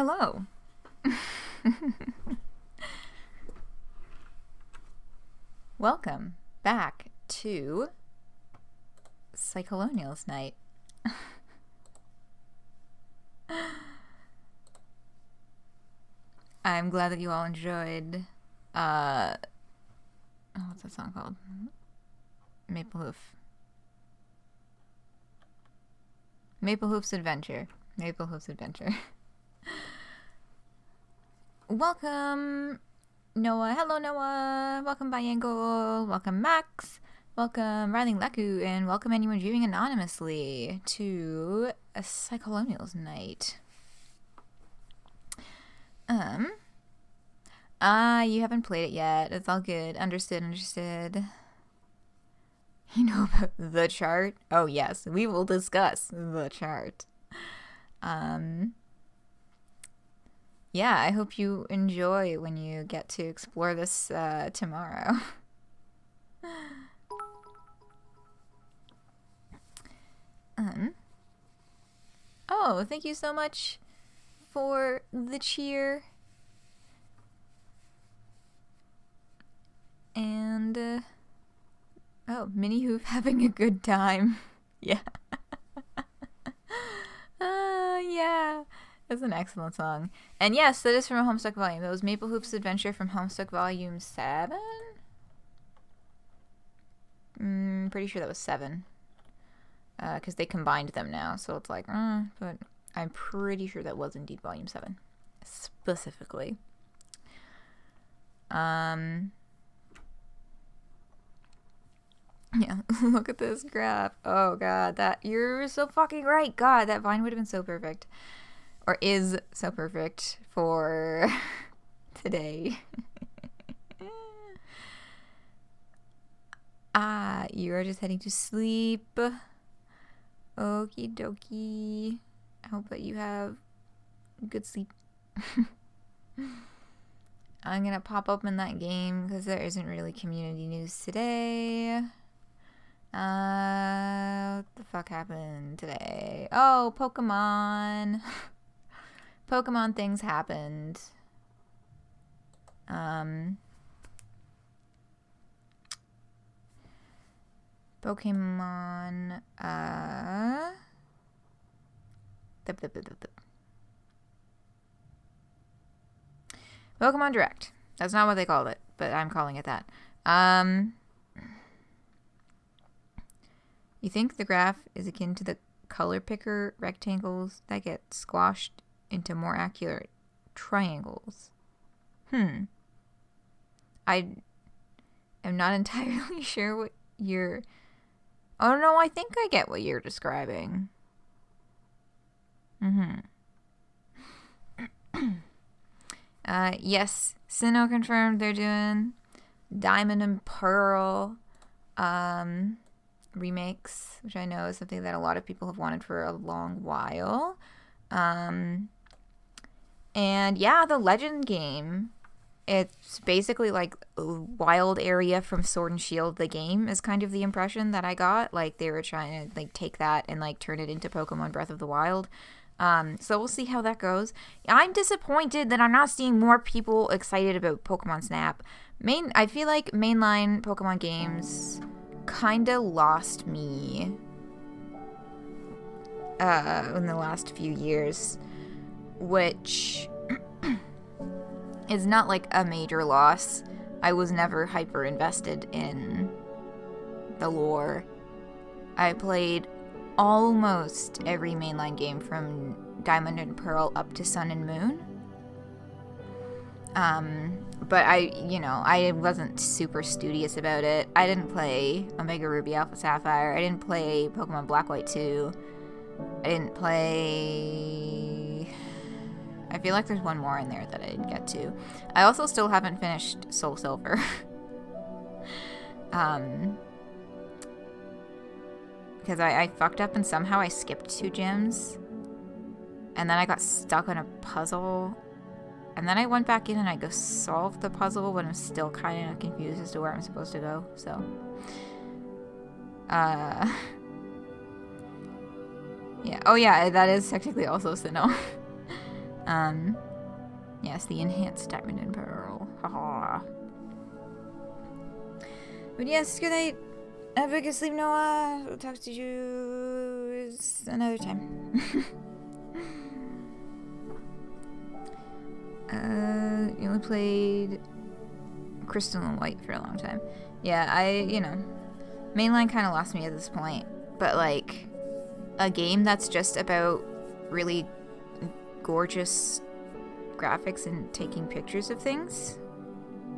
Hello. Welcome back to Psycholonials Night. I'm glad that you all enjoyed, what's that song called? Maple Hoof's Adventure. Welcome, Noah. Hello, Noah. Welcome, Biangle. Welcome, Max. Welcome, Riley Leku. And welcome anyone viewing anonymously to a Psycholonials Night. You haven't played it yet. It's all good. Understood. You know about the chart? Oh, yes. We will discuss the chart. Yeah, I hope you enjoy when you get to explore this tomorrow. Oh, thank you so much for the cheer. And, oh, Minnie Hoof having a good time. Yeah. Yeah. That's an excellent song. And yes, that is from a Homestuck volume. That was Maple Hoof's Adventure from Homestuck Volume 7? Pretty sure that was 7. Because they combined them now, so it's like, but I'm pretty sure that was indeed Volume 7. Specifically. Yeah, look at this graph. Oh god, you're so fucking right. God, that vine would have been so perfect. Or is so perfect for today. You are just heading to sleep. Okie dokie. I hope that you have good sleep. I'm gonna pop open that game because there isn't really community news today. What the fuck happened today? Oh, Pokemon. Pokemon things happened. Pokemon, Pokemon Direct. That's not what they called it, but I'm calling it that. You think the graph is akin to the color picker rectangles that get squashed into more accurate triangles? I am not entirely sure what you're... Oh no, I think I get what you're describing. Yes, Sinnoh confirmed they're doing Diamond and Pearl remakes, which I know is something that a lot of people have wanted for a long while. And yeah, the Legend game, it's basically like a wild area from Sword and Shield, the game, is kind of the impression that I got. Like they were trying to like take that and like turn it into Pokemon Breath of the Wild. So we'll see how that goes. I'm disappointed that I'm not seeing more people excited about Pokemon Snap. I feel like mainline Pokemon games kinda lost me in the last few years, which is not like a major loss. I was never hyper invested in the lore. I played almost every mainline game from Diamond and Pearl up to Sun and Moon. But I wasn't super studious about it. I didn't play Omega Ruby Alpha Sapphire. I didn't play Pokemon Black White 2. I didn't play... I feel like there's one more in there that I didn't get to. I also still haven't finished Soul Silver. Because I fucked up and somehow I skipped 2 gyms. And then I got stuck on a puzzle. And then I went back in and I solved the puzzle, but I'm still kind of confused as to where I'm supposed to go. So, yeah. Oh yeah, that is technically also Sinnoh. Yes, the enhanced diamond and pearl. Haha. But yes, good night. Have a good sleep, Noah. I'll talk to you another time. You only played Crystal and White for a long time. Yeah, mainline kind of lost me at this point. But, like, a game that's just about really gorgeous graphics and taking pictures of things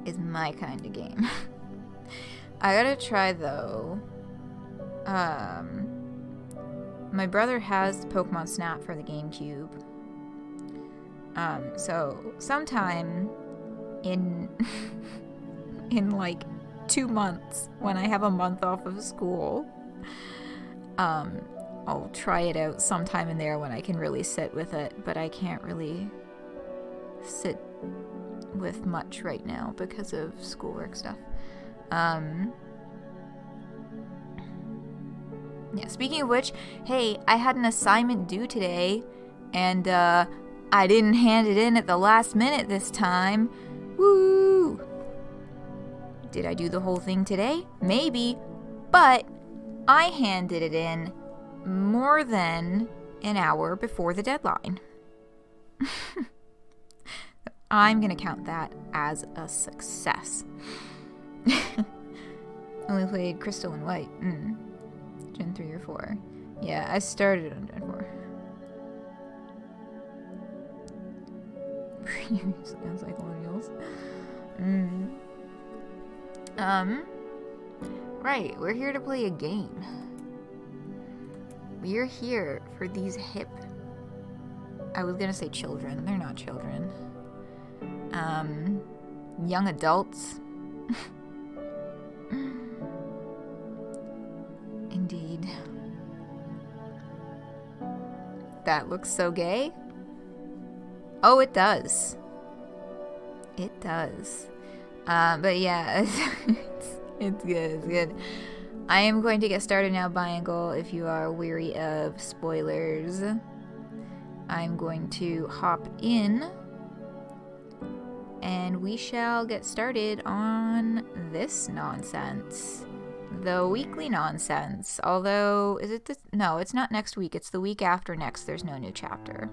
is my kind of game. I gotta try, though. My brother has Pokemon Snap for the GameCube. So sometime in like 2 months, when I have a month off of school, I'll try it out sometime in there when I can really sit with it, but I can't really sit with much right now because of schoolwork stuff. Yeah, speaking of which, hey, I had an assignment due today, and I didn't hand it in at the last minute this time. Woo! Did I do the whole thing today? Maybe, but I handed it in more than an hour before the deadline. I'm gonna count that as a success. Only played Crystal and White. Gen 3 or 4. Yeah, I started on Gen 4. Psycholonials. Right, we're here to play a game. We're here for these hip... I was gonna say children. They're not children. Young adults. Indeed. That looks so gay. Oh, it does. It does. But yeah, it's good. It's good. I am going to get started now, Biangle, if you are weary of spoilers. I'm going to hop in, and we shall get started on this nonsense. The weekly nonsense. Although, is it this? No, it's not next week. It's the week after next. There's no new chapter.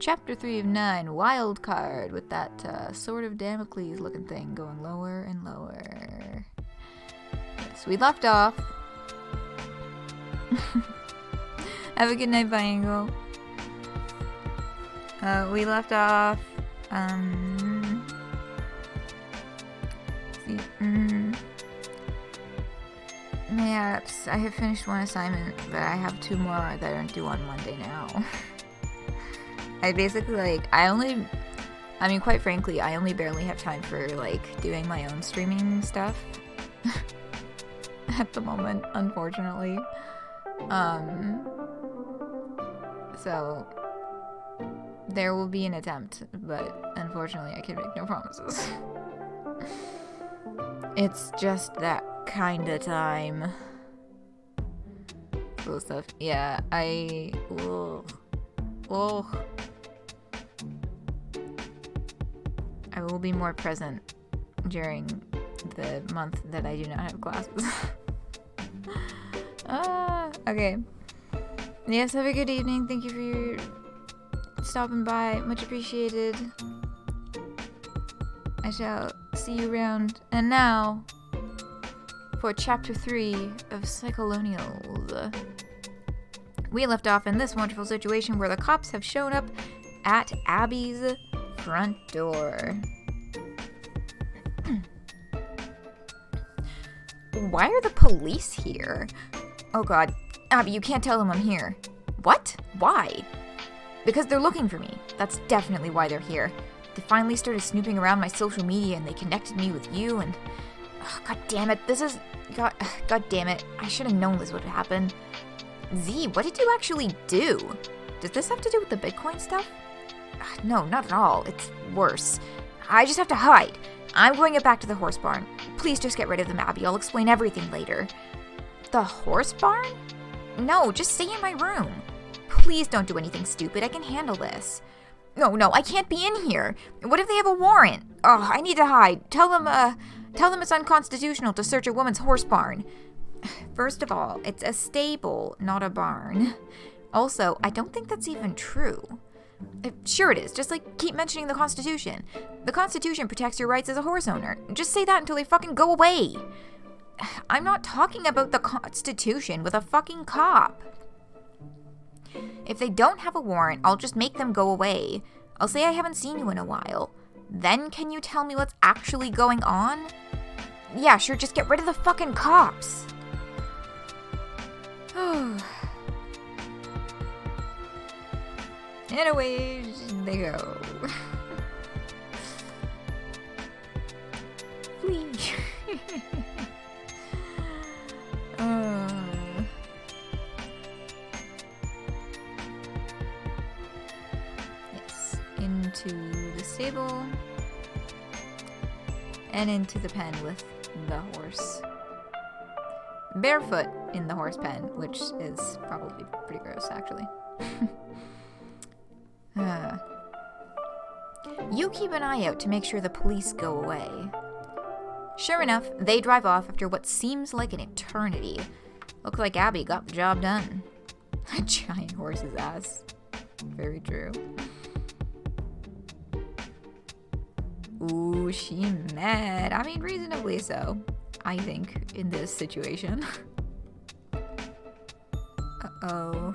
Chapter 3 of 9, Wildcard, with that Sword of Damocles looking thing going lower and lower. Yes, we left off. Have a good night, Biangle. We left off, Perhaps I have finished one assignment, but I have 2 more that are due on Monday now. I basically, quite frankly, I only barely have time for, doing my own streaming stuff. At the moment, unfortunately. So, there will be an attempt, but unfortunately I can make no promises. It's just that kind of time. Cool stuff. Yeah, I will be more present during the month that I do not have classes. Okay. Yes, have a good evening. Thank you for your stopping by. Much appreciated. I shall see you around. And now, for Chapter 3 of Psycholonials. We left off in this wonderful situation where the cops have shown up at Abby's front door. Why are the police here? Oh god. Abby, you can't tell them I'm here. What? Why? Because they're looking for me. That's definitely why they're here. They finally started snooping around my social media and they connected me with you and... Oh, god damn it. God damn it. I should have known this would happen. Z, what did you actually do? Does this have to do with the Bitcoin stuff? No, not at all. It's worse. I just have to hide. I'm going back to the horse barn. Please just get rid of them, Abby. I'll explain everything later. The horse barn? No, just stay in my room. Please don't do anything stupid. I can handle this. No, I can't be in here. What if they have a warrant? Oh, I need to hide. Tell them it's unconstitutional to search a woman's horse barn. First of all, it's a stable, not a barn. Also, I don't think that's even true. Sure it is. Just, like, keep mentioning the Constitution. The Constitution protects your rights as a horse owner. Just say that until they fucking go away. I'm not talking about the Constitution with a fucking cop. If they don't have a warrant, I'll just make them go away. I'll say I haven't seen you in a while. Then can you tell me what's actually going on? Yeah, sure, just get rid of the fucking cops. And away they go. Flee. Yes, into the stable and into the pen with the horse. Barefoot in the horse pen, which is probably pretty gross, actually. You keep an eye out to make sure the police go away. Sure enough, they drive off after what seems like an eternity. Looks like Abby got the job done. A giant horse's ass. Very true. Ooh, she mad. I mean, reasonably so, I think, in this situation. Uh-oh.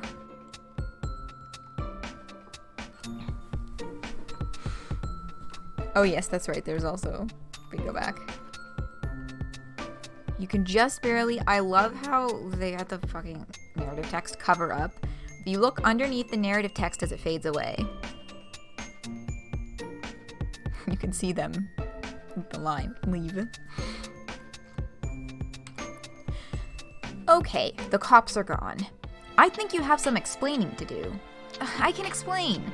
Oh yes, that's right, there's also, we go back. You can just barely, I love how they got the fucking narrative text cover up. If you look underneath the narrative text as it fades away, you can see them, the line, leave. Okay, the cops are gone. I think you have some explaining to do. I can explain.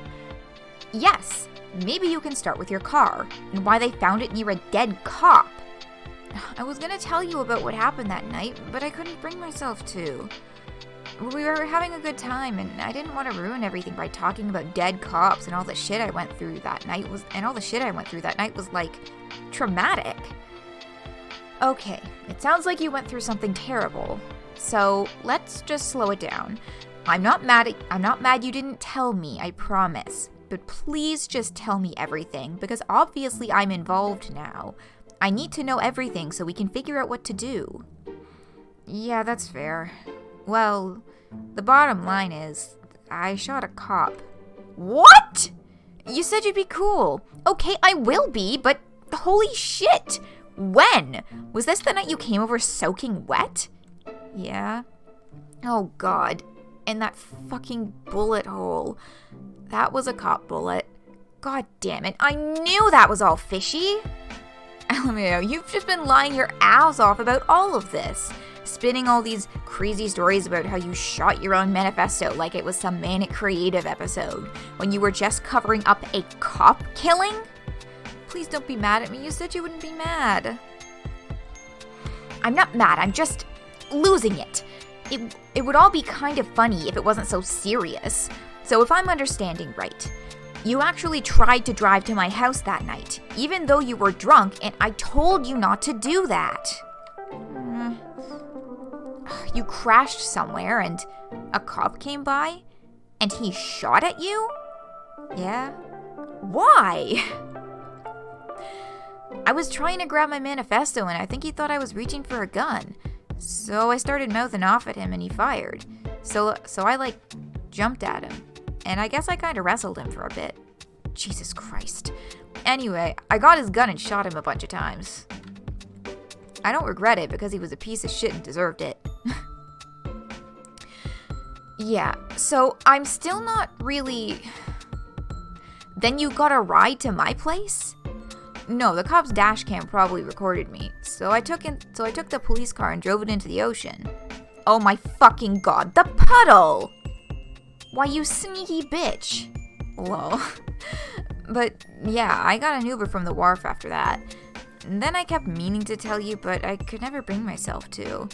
Yes, maybe you can start with your car and why they found it near a dead cop. I was gonna tell you about what happened that night, but I couldn't bring myself to. We were having a good time, and I didn't want to ruin everything by talking about dead cops and all the shit I went through that night was like traumatic. Okay, it sounds like you went through something terrible. So let's just slow it down. I'm not mad you didn't tell me, I promise. But please just tell me everything, because obviously I'm involved now. I need to know everything so we can figure out what to do. Yeah, that's fair. Well, the bottom line is, I shot a cop. What? You said you'd be cool. Okay, I will be, but holy shit! When? Was this the night you came over soaking wet? Yeah. Oh god. And that fucking bullet hole. That was a cop bullet. God damn it. I knew that was all fishy. LMAO, you've just been lying your ass off about all of this. Spinning all these crazy stories about how you shot your own manifesto like it was some manic creative episode, when you were just covering up a cop killing? Please don't be mad at me. You said you wouldn't be mad. I'm not mad. I'm just losing it. It would all be kind of funny if it wasn't so serious. So if I'm understanding right, you actually tried to drive to my house that night, even though you were drunk, and I told you not to do that. You crashed somewhere and a cop came by and he shot at you? Yeah? Why? I was trying to grab my manifesto and I think he thought I was reaching for a gun. So I started mouthing off at him and he fired. So I like jumped at him. And I guess I kind of wrestled him for a bit. Jesus Christ. Anyway, I got his gun and shot him a bunch of times. I don't regret it because he was a piece of shit and deserved it. Yeah, so I'm still not really... Then you got a ride to my place? No, the cop's dash cam probably recorded me. So I took the police car and drove it into the ocean. Oh my fucking god, the puddle! Why, you sneaky bitch. Lol. But yeah, I got an Uber from the wharf after that. And then I kept meaning to tell you, but I could never bring myself to.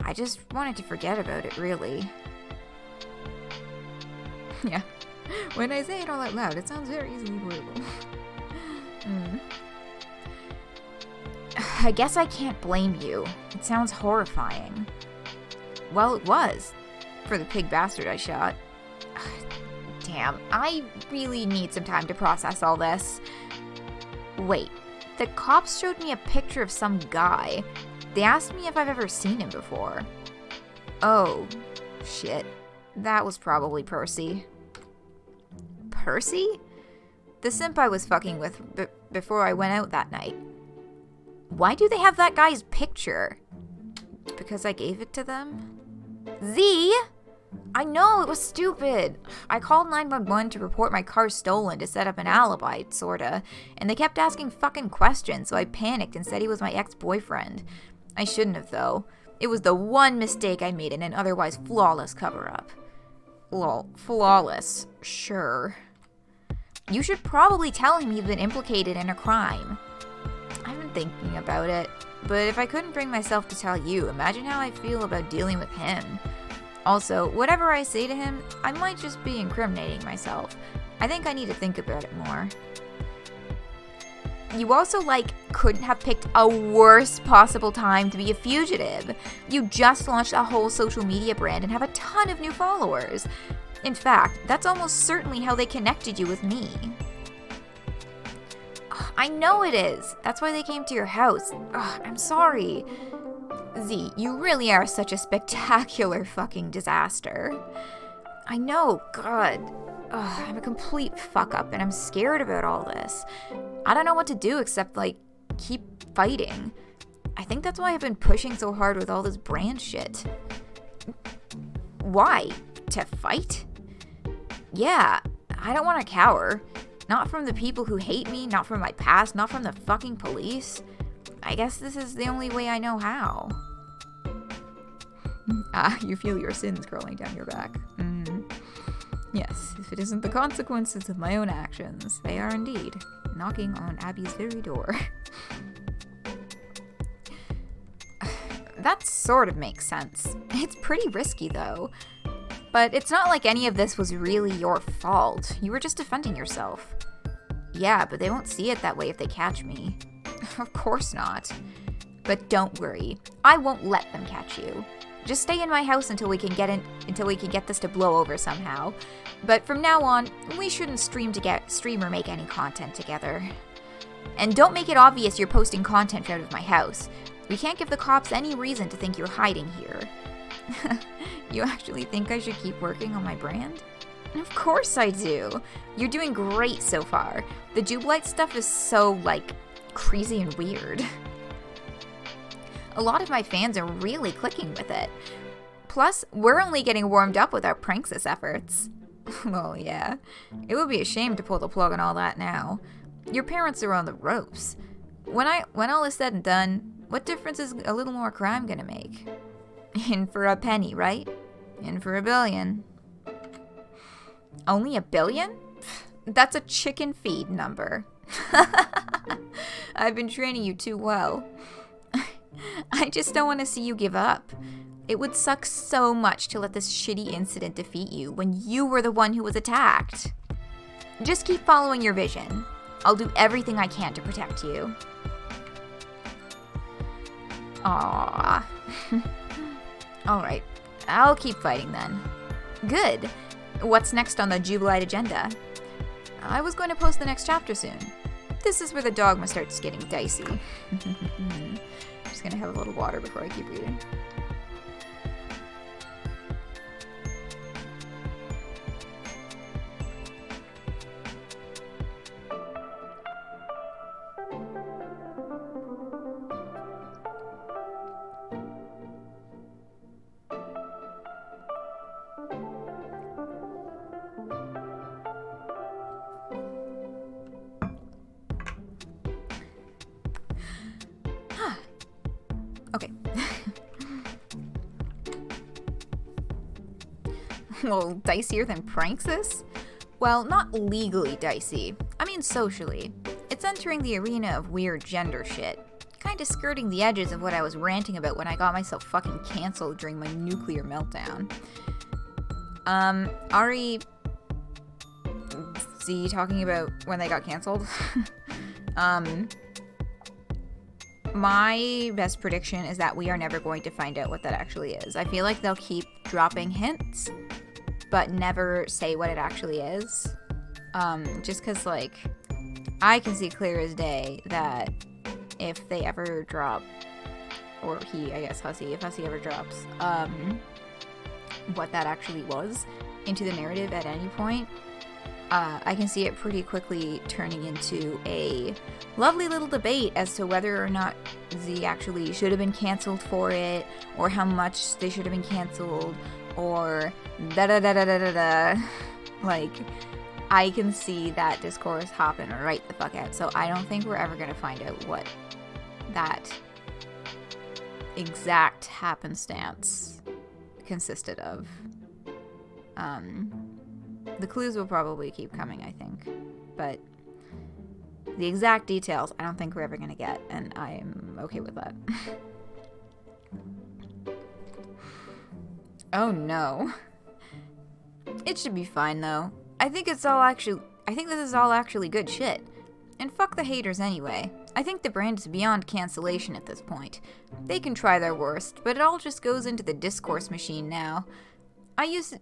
I just wanted to forget about it, really. Yeah. When I say it all out loud, it sounds very easily avoidable. I guess I can't blame you. It sounds horrifying. Well, it was. For the pig bastard I shot. Damn, I really need some time to process all this. Wait, the cops showed me a picture of some guy. They asked me if I've ever seen him before. Oh, shit. That was probably Percy. Percy? The simp I was fucking with before I went out that night. Why do they have that guy's picture? Because I gave it to them? Z? I know, it was stupid. I called 911 to report my car stolen to set up an alibi, sorta. And they kept asking fucking questions, so I panicked and said he was my ex-boyfriend. I shouldn't have, though. It was the one mistake I made in an otherwise flawless cover-up. Lol, flawless. Sure. You should probably tell him you've been implicated in a crime. I've been thinking about it, but if I couldn't bring myself to tell you, imagine how I feel about dealing with him. Also, whatever I say to him, I might just be incriminating myself. I think I need to think about it more. You also, couldn't have picked a worse possible time to be a fugitive. You just launched a whole social media brand and have a ton of new followers. In fact, that's almost certainly how they connected you with me. I know it is. That's why they came to your house. I'm sorry. Z, you really are such a spectacular fucking disaster. I know, God. I'm a complete fuck-up, and I'm scared about all this. I don't know what to do except, keep fighting. I think that's why I've been pushing so hard with all this brand shit. Why? To fight? Yeah, I don't want to cower. Not from the people who hate me, not from my past, not from the fucking police. I guess this is the only way I know how. You feel your sins crawling down your back. Yes, if it isn't the consequences of my own actions, they are indeed knocking on Abby's very door. That sort of makes sense. It's pretty risky, though. But it's not like any of this was really your fault. You were just defending yourself. Yeah, but they won't see it that way if they catch me. Of course not. But don't worry. I won't let them catch you. Just stay in my house until we can get this to blow over somehow. But from now on, we shouldn't stream or make any content together. And don't make it obvious you're posting content out of my house. We can't give the cops any reason to think you're hiding here. You actually think I should keep working on my brand? Of course I do. You're doing great so far. The Jubilite stuff is so, crazy and weird. A lot of my fans are really clicking with it. Plus, we're only getting warmed up with our Pranksis efforts. Well, yeah. It would be a shame to pull the plug on all that now. Your parents are on the ropes. When all is said and done, what difference is a little more crime gonna make? In for a penny, right? In for $1 billion. Only $1 billion? That's a chicken feed number. I've been training you too well. I just don't want to see you give up. It would suck so much to let this shitty incident defeat you when you were the one who was attacked. Just keep following your vision. I'll do everything I can to protect you. Aww. Alright, I'll keep fighting then. Good. What's next on the Jubilite agenda? I was going to post the next chapter soon. This is where the dogma starts getting dicey. I'm just gonna have a little water before I keep reading. Okay. Well, dicier than Pranksis? Well, not legally dicey. I mean socially. It's entering the arena of weird gender shit. Kinda skirting the edges of what I was ranting about when I got myself fucking cancelled during my nuclear meltdown. Ari... Z talking about when they got canceled. My best prediction is that we are never going to find out what that actually is. I feel like they'll keep dropping hints, but never say what it actually is. Just because, like, I can see clear as day that if they ever drop, or Hussie, if Hussie ever drops, what that actually was into the narrative at any point, I can see it pretty quickly turning into a lovely little debate as to whether or not Z actually should have been canceled for it, or how much they should have been canceled, or da-da-da-da-da-da-da. Like, I can see that discourse hopping right the fuck out. So I don't think we're ever going to find out what that exact happenstance consisted of. The clues will probably keep coming, I think. But the exact details, I don't think we're ever going to get. And I'm okay with that. Oh no. It should be fine though. I think this is all actually good shit. And fuck the haters anyway. I think the brand is beyond cancellation at this point. They can try their worst, but it all just goes into the discourse machine now. I'll use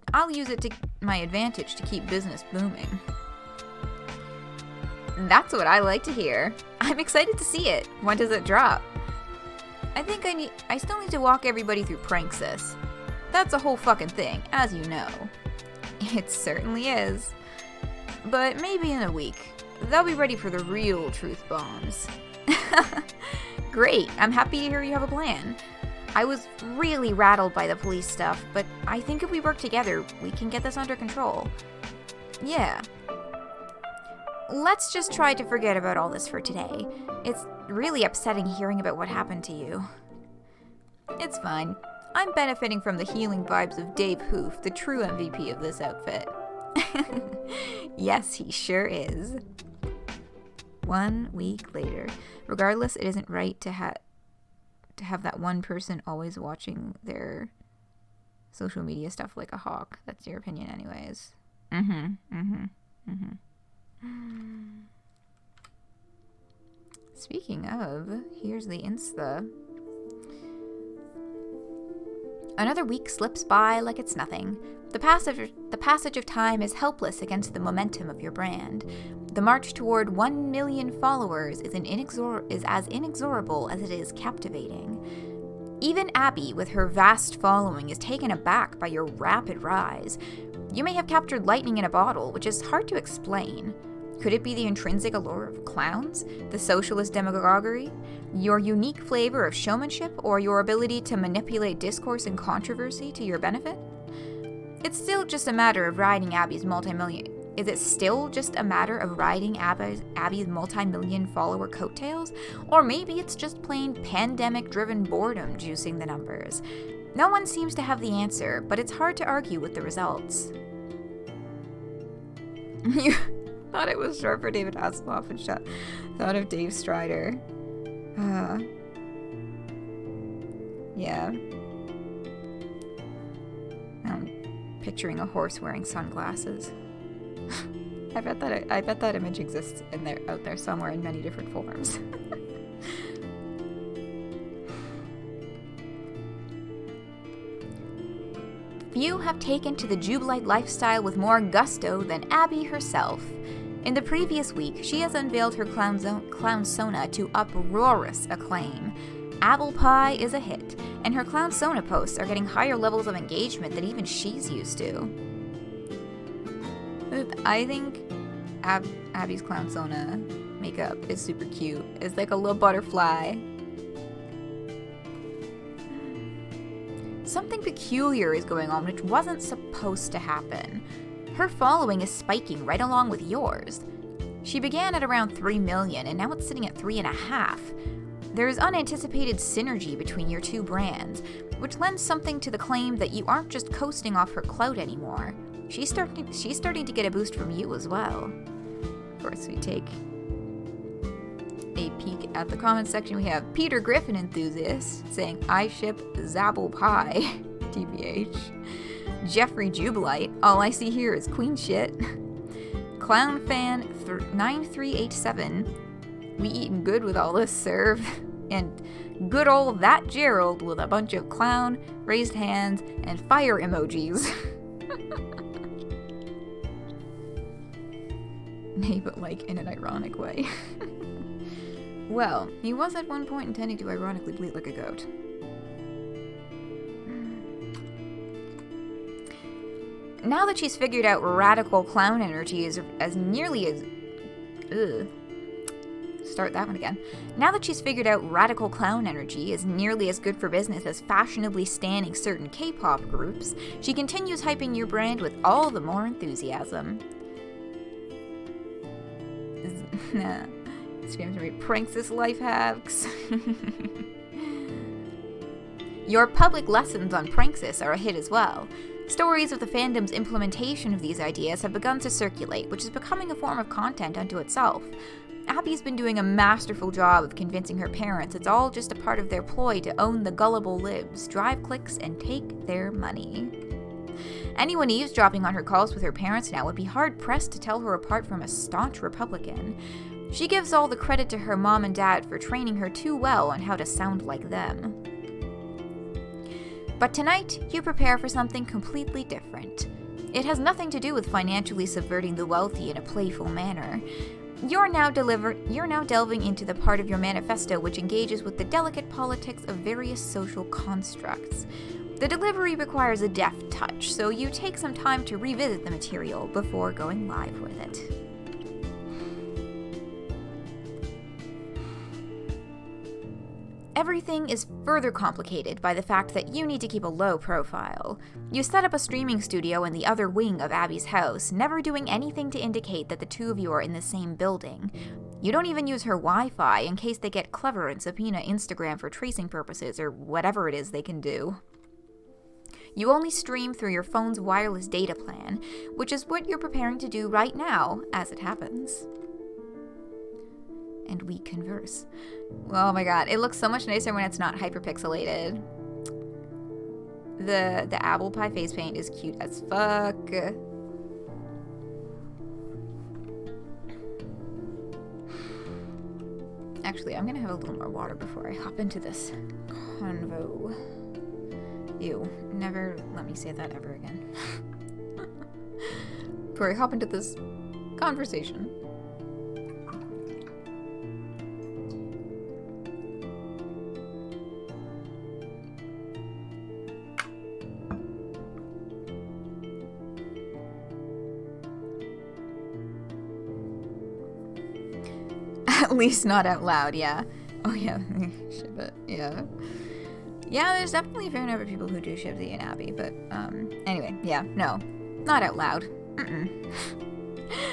it to my advantage to keep business booming. That's what I like to hear. I'm excited to see it. When does it drop? I still need to walk everybody through Pranksis. That's a whole fucking thing, as you know. It certainly is. But maybe in a week. They'll be ready for the real truth bombs. Great, I'm happy to hear you have a plan. I was really rattled by the police stuff, but I think if we work together, we can get this under control. Yeah. Let's just try to forget about all this for today. It's really upsetting hearing about what happened to you. It's fine. I'm benefiting from the healing vibes of Dave Hoof, the true MVP of this outfit. Yes, he sure is. 1 week later. Regardless, it isn't right to have that one person always watching their social media stuff like a hawk. That's your opinion anyways. Speaking of, here's the Insta. Another week slips by like it's nothing. The passage of time is helpless against the momentum of your brand. The march toward 1 million followers is as inexorable as it is captivating. Even Abby, with her vast following, is taken aback by your rapid rise. You may have captured lightning in a bottle, which is hard to explain. Could it be the intrinsic allure of clowns, the socialist demagoguery, your unique flavor of showmanship, or your ability to manipulate discourse and controversy to your benefit? It's still just a matter of riding Abby's multi-million follower coattails? Or maybe it's just plain pandemic-driven boredom juicing the numbers. No one seems to have the answer, but it's hard to argue with the results. You thought it was short for David Hasselhoff and thought of Dave Strider. Yeah. I'm picturing a horse wearing sunglasses. I bet that image exists out there somewhere in many different forms. Few have taken to the Jubilite lifestyle with more gusto than Abby herself. In the previous week, she has unveiled her clownsona to uproarious acclaim. Apple Pie is a hit, and her clownsona posts are getting higher levels of engagement than even she's used to. I think Abby's clownsona makeup is super cute. It's like a little butterfly. Something peculiar is going on which wasn't supposed to happen. Her following is spiking right along with yours. She began at around 3 million and now it's sitting at 3.5. There is unanticipated synergy between your two brands, which lends something to the claim that you aren't just coasting off her clout anymore. She's starting to get a boost from you as well. Of course, we take a peek at the comments section. We have Peter Griffin Enthusiast saying, I ship Zabble Pie, TBH. Jeffrey Jubilite, all I see here is queen shit. Clown Fan 9387. We eatin' good with all this serve. And good old that Gerald with a bunch of clown, raised hands, and fire emojis. Nay, but like in an ironic way. Well, he was at one point intending to ironically bleat like a goat. Now that she's figured out radical clown energy is as nearly as... Start that one again. Now that she's figured out radical clown energy is nearly as good for business as fashionably standing certain K-pop groups, she continues hyping your brand with all the more enthusiasm. Screams me, Pranksis life hacks. Your public lessons on Pranksis are a hit as well. Stories of the fandom's implementation of these ideas have begun to circulate, which is becoming a form of content unto itself. Abby's been doing a masterful job of convincing her parents it's all just a part of their ploy to own the gullible libs, drive clicks, and take their money. Anyone eavesdropping on her calls with her parents now would be hard-pressed to tell her apart from a staunch Republican. She gives all the credit to her mom and dad for training her too well on how to sound like them. But tonight, you prepare for something completely different. It has nothing to do with financially subverting the wealthy in a playful manner. You're now delving into the part of your manifesto which engages with the delicate politics of various social constructs. The delivery requires a deft touch, so you take some time to revisit the material before going live with it. Everything is further complicated by the fact that you need to keep a low profile. You set up a streaming studio in the other wing of Abby's house, never doing anything to indicate that the two of you are in the same building. You don't even use her Wi-Fi in case they get clever and subpoena Instagram for tracing purposes or whatever it is they can do. You only stream through your phone's wireless data plan, which is what you're preparing to do right now, as it happens. And we converse. Oh my god, it looks so much nicer when it's not hyperpixelated. The apple pie face paint is cute as fuck. Actually, I'm gonna have a little more water before I hop into this convo. Ew, never let me say that ever again. Before I hop into this conversation. At least not out loud, yeah. Oh yeah, ship it, yeah. Yeah, there's definitely a fair number of people who do ship the and Abby, but, anyway, yeah, no. Not out loud.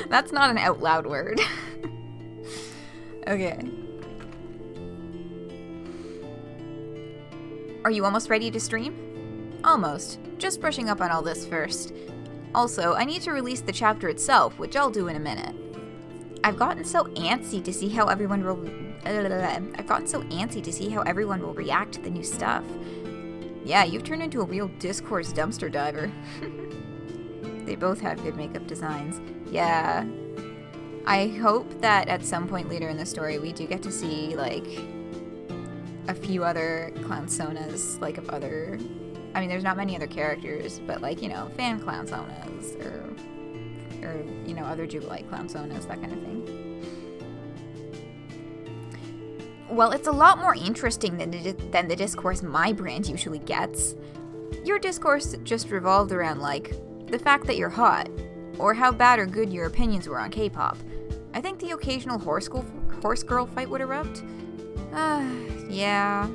That's not an out loud word. Okay. Are you almost ready to stream? Almost. Just brushing up on all this first. Also, I need to release the chapter itself, which I'll do in a minute. I've gotten so antsy to see how everyone will react to the new stuff. Yeah, you've turned into a real discourse dumpster diver. They both have good makeup designs. Yeah. I hope that at some point later in the story we do get to see, like, a few other clownsonas, like, of other... I mean, there's not many other characters, but, like, you know, fan clownsonas, or you know, other Jubilite clownsonas, that kind of thing. Well, it's a lot more interesting than the discourse my brand usually gets. Your discourse just revolved around, like, the fact that you're hot, or how bad or good your opinions were on K-pop. I think the occasional horse girl fight would erupt. Yeah.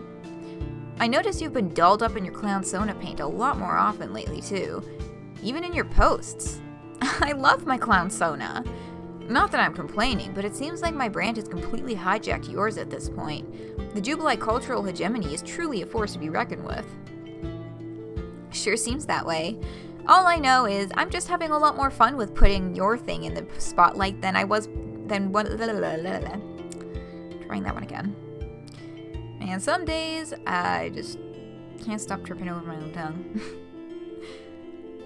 I notice you've been dolled up in your clownsona paint a lot more often lately, too. Even in your posts. I love my clownsona. Not that I'm complaining, but it seems like my brand has completely hijacked yours at this point. The Jubilite cultural hegemony is truly a force to be reckoned with. Sure seems that way. All I know is I'm just having a lot more fun with putting your thing in the spotlight than I was... Trying that one again. And some days, I just can't stop tripping over my own tongue.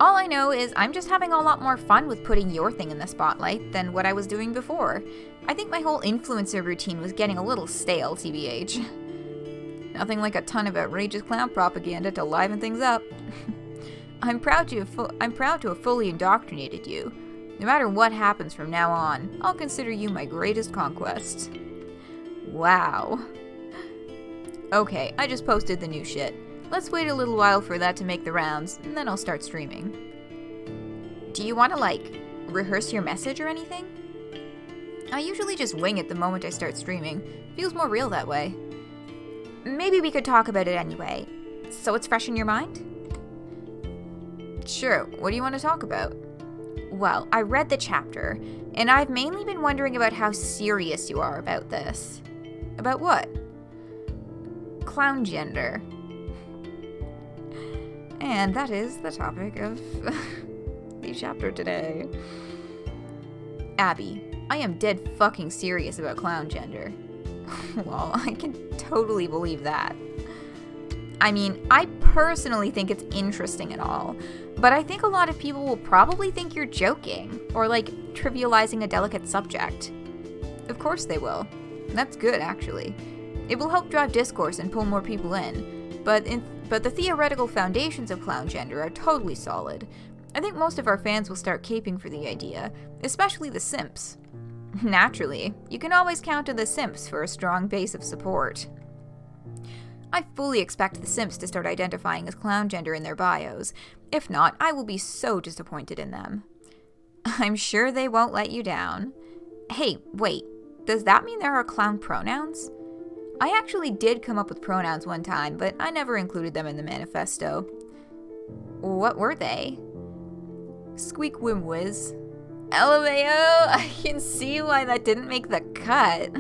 All I know is I'm just having a lot more fun with putting your thing in the spotlight than what I was doing before. I think my whole influencer routine was getting a little stale, TBH. Nothing like a ton of outrageous clown propaganda to liven things up. I'm proud to have fully indoctrinated you. No matter what happens from now on, I'll consider you my greatest conquest. Wow. Okay, I just posted the new shit. Let's wait a little while for that to make the rounds, and then I'll start streaming. Do you want to, like, rehearse your message or anything? I usually just wing it the moment I start streaming. Feels more real that way. Maybe we could talk about it anyway. So it's fresh in your mind? Sure, what do you want to talk about? Well, I read the chapter, and I've mainly been wondering about how serious you are about this. About what? Clown gender. And that is the topic of the chapter today. Abby, I am dead fucking serious about clown gender. Well, I can totally believe that. I mean, I personally think it's interesting and all, but I think a lot of people will probably think you're joking, or like trivializing a delicate subject. Of course they will. That's good, actually. It will help drive discourse and pull more people in, but the theoretical foundations of clown gender are totally solid. I think most of our fans will start caping for the idea, especially the simps. Naturally, you can always count on the simps for a strong base of support. I fully expect the simps to start identifying as clown gender in their bios. If not, I will be so disappointed in them. I'm sure they won't let you down. Hey, wait, does that mean there are clown pronouns? I actually did come up with pronouns one time, but I never included them in the manifesto. What were they? Squeak whim whiz. LMAO, I can see why that didn't make the cut.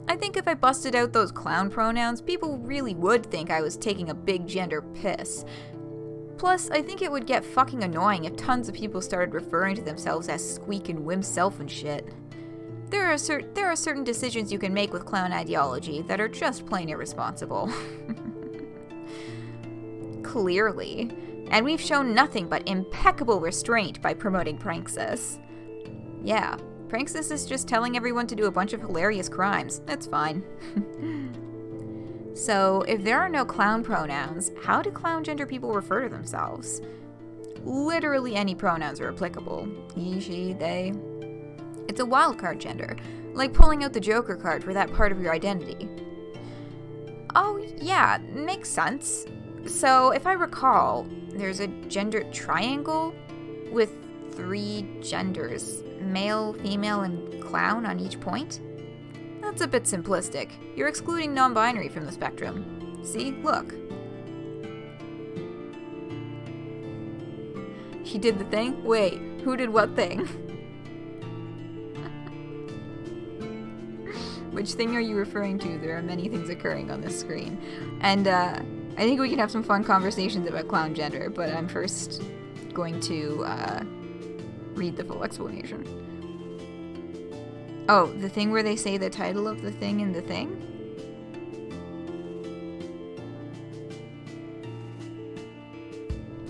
I think if I busted out those clown pronouns, people really would think I was taking a big gender piss. Plus, I think it would get fucking annoying if tons of people started referring to themselves as squeak and whim self and shit. There are certain decisions you can make with clown ideology that are just plain irresponsible. Clearly. And we've shown nothing but impeccable restraint by promoting Pranksis. Yeah, Pranksis is just telling everyone to do a bunch of hilarious crimes. That's fine. So, if there are no clown pronouns, how do clown gender people refer to themselves? Literally any pronouns are applicable. He, she, they. It's a wildcard gender, like pulling out the Joker card for that part of your identity. Oh, yeah, makes sense. So, if I recall, there's a gender triangle with 3 genders, male, female, and clown on each point? That's a bit simplistic. You're excluding non-binary from the spectrum. See? Look. He did the thing? Wait, who did what thing? Which thing are you referring to? There are many things occurring on this screen. And, I think we can have some fun conversations about clown gender, but I'm first going to, read the full explanation. Oh, the thing where they say the title of the thing in the thing?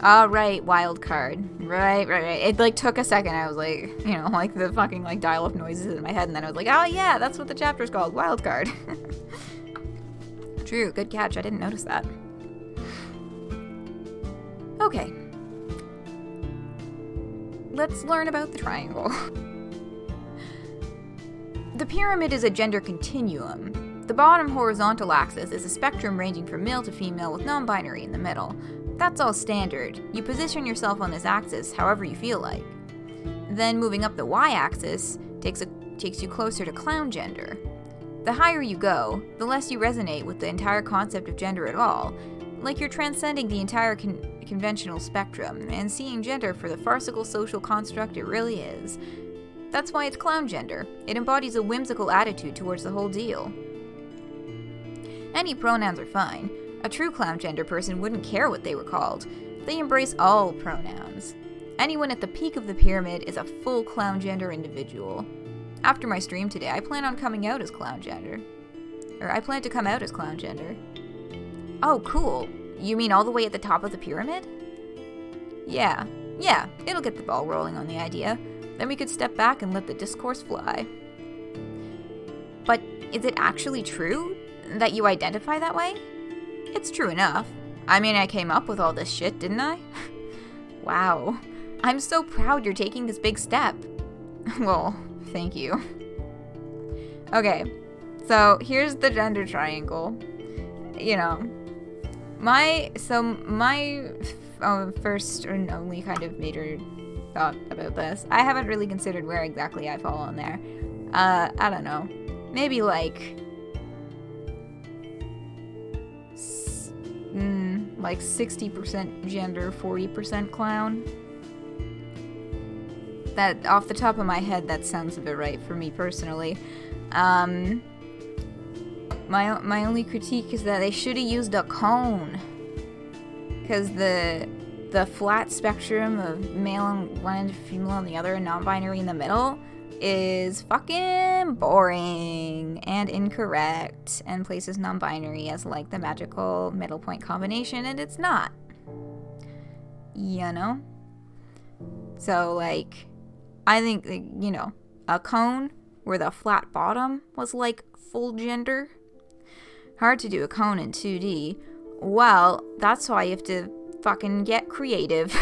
Oh, right, Wildcard. Right. It, like, took a second. I was like, you know, like the fucking, like, dial-up noises in my head, and then I was like, oh, yeah, that's what the chapter's called, Wildcard. True, good catch. I didn't notice that. Okay. Let's learn about the triangle. The pyramid is a gender continuum. The bottom horizontal axis is a spectrum ranging from male to female with non-binary in the middle. That's all standard. You position yourself on this axis however you feel like. Then moving up the y-axis takes you closer to clown gender. The higher you go, the less you resonate with the entire concept of gender at all, like you're transcending the entire conventional spectrum and seeing gender for the farcical social construct it really is. That's why it's clown gender. It embodies a whimsical attitude towards the whole deal. Any pronouns are fine. A true clown gender person wouldn't care what they were called. They embrace all pronouns. Anyone at the peak of the pyramid is a full clown gender individual. After my stream today, I plan on coming out as clown gender. Or I plan to come out as clown gender. Oh, cool. You mean all the way at the top of the pyramid? Yeah, it'll get the ball rolling on the idea. Then we could step back and let the discourse fly. But is it actually true that you identify that way? It's true enough. I mean, I came up with all this shit, didn't I? Wow. I'm so proud you're taking this big step. Well, thank you. Okay, so here's the gender triangle. You know, my first and only kind of major thought about this, I haven't really considered where exactly I fall on there. I don't know. Maybe like 60% gender, 40% clown. That, off the top of my head, that sounds a bit right for me personally. My only critique is that they should have used a cone, because the flat spectrum of male on one end, female on the other, and non-binary in the middle is fucking boring and incorrect, and places non-binary as like the magical middle point combination, and it's not. You know? So like, I think, you know, a cone where the flat bottom was like full gender. Hard to do a cone in 2D. Well, that's why you have to fucking get creative.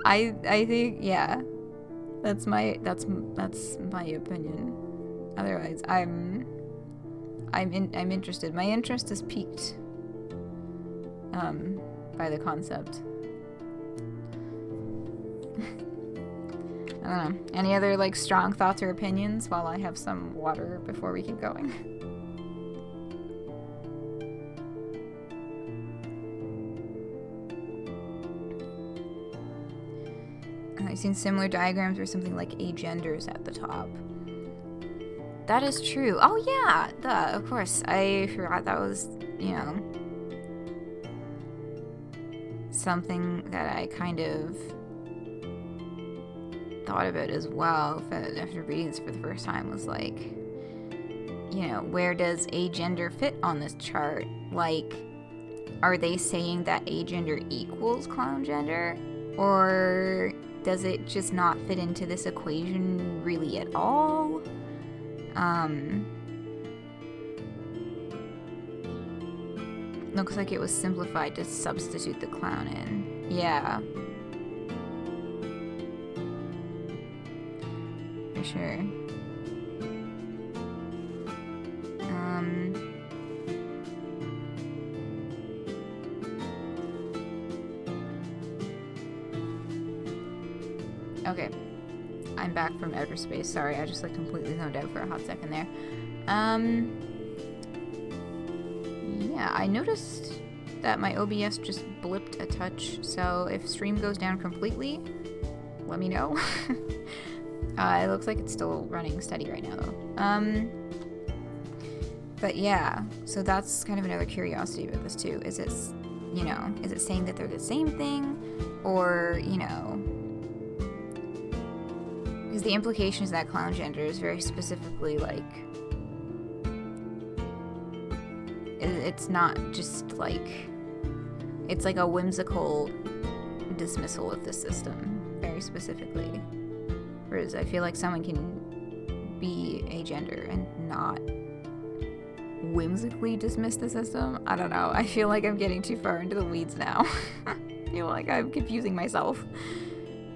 I think, yeah, that's my opinion. Otherwise, I'm interested. My interest is piqued by the concept. I don't know. Any other like strong thoughts or opinions while I have some water before we keep going? I've seen similar diagrams where something like agenders at the top. That is true. Oh yeah, duh, of course. I forgot that was, you know, something that I kind of thought about as well after reading this for the first time, was like, you know, where does agender fit on this chart? Like, are they saying that agender equals clown gender? Or does it just not fit into this equation really at all? Looks like it was simplified to substitute the clown in. Yeah. For sure. Okay. I'm back from outer space. Sorry, I just like completely zoned out for a hot second there. Yeah, I noticed that my OBS just blipped a touch, so if stream goes down completely, let me know. It looks like it's still running steady right now, though. But yeah, so that's kind of another curiosity about this, too. Is it, you know, is it saying that they're the same thing? Or, you know, because the implication is that clown gender is very specifically, like, it's not just, like, it's like a whimsical dismissal of the system, very specifically. Whereas I feel like someone can be agender and not whimsically dismiss the system. I don't know. I feel like I'm getting too far into the weeds now. I feel like I'm confusing myself.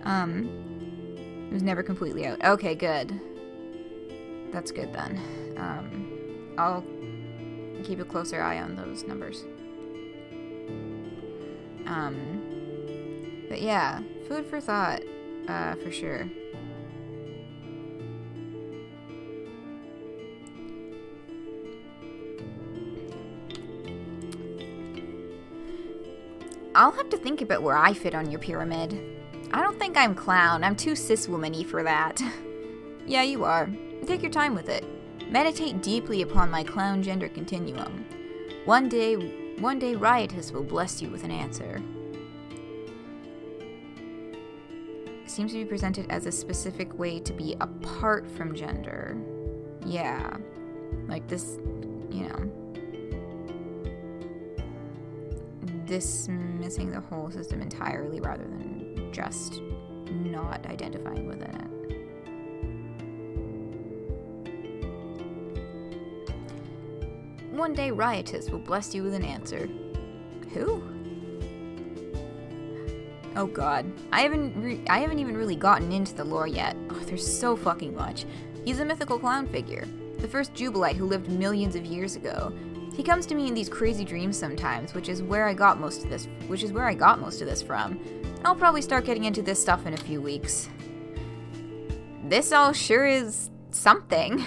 It was never completely out. Okay, good. That's good then. I'll keep a closer eye on those numbers. But yeah, food for thought, for sure. I'll have to think about where I fit on your pyramid. I don't think I'm clown. I'm too cis-womany for that. Yeah, you are. Take your time with it. Meditate deeply upon my clown gender continuum. One day Riotous will bless you with an answer. It seems to be presented as a specific way to be apart from gender. Yeah. Like this, you know. dismissing the whole system entirely rather than just not identifying within it. One day Riotous will bless you with an answer. Who? Oh god. I haven't even really gotten into the lore yet. Oh, there's so fucking much. He's a mythical clown figure. The first Jubilite who lived millions of years ago. He comes to me in these crazy dreams sometimes, which is where I got most of this from. I'll probably start getting into this stuff in a few weeks. This all sure is something.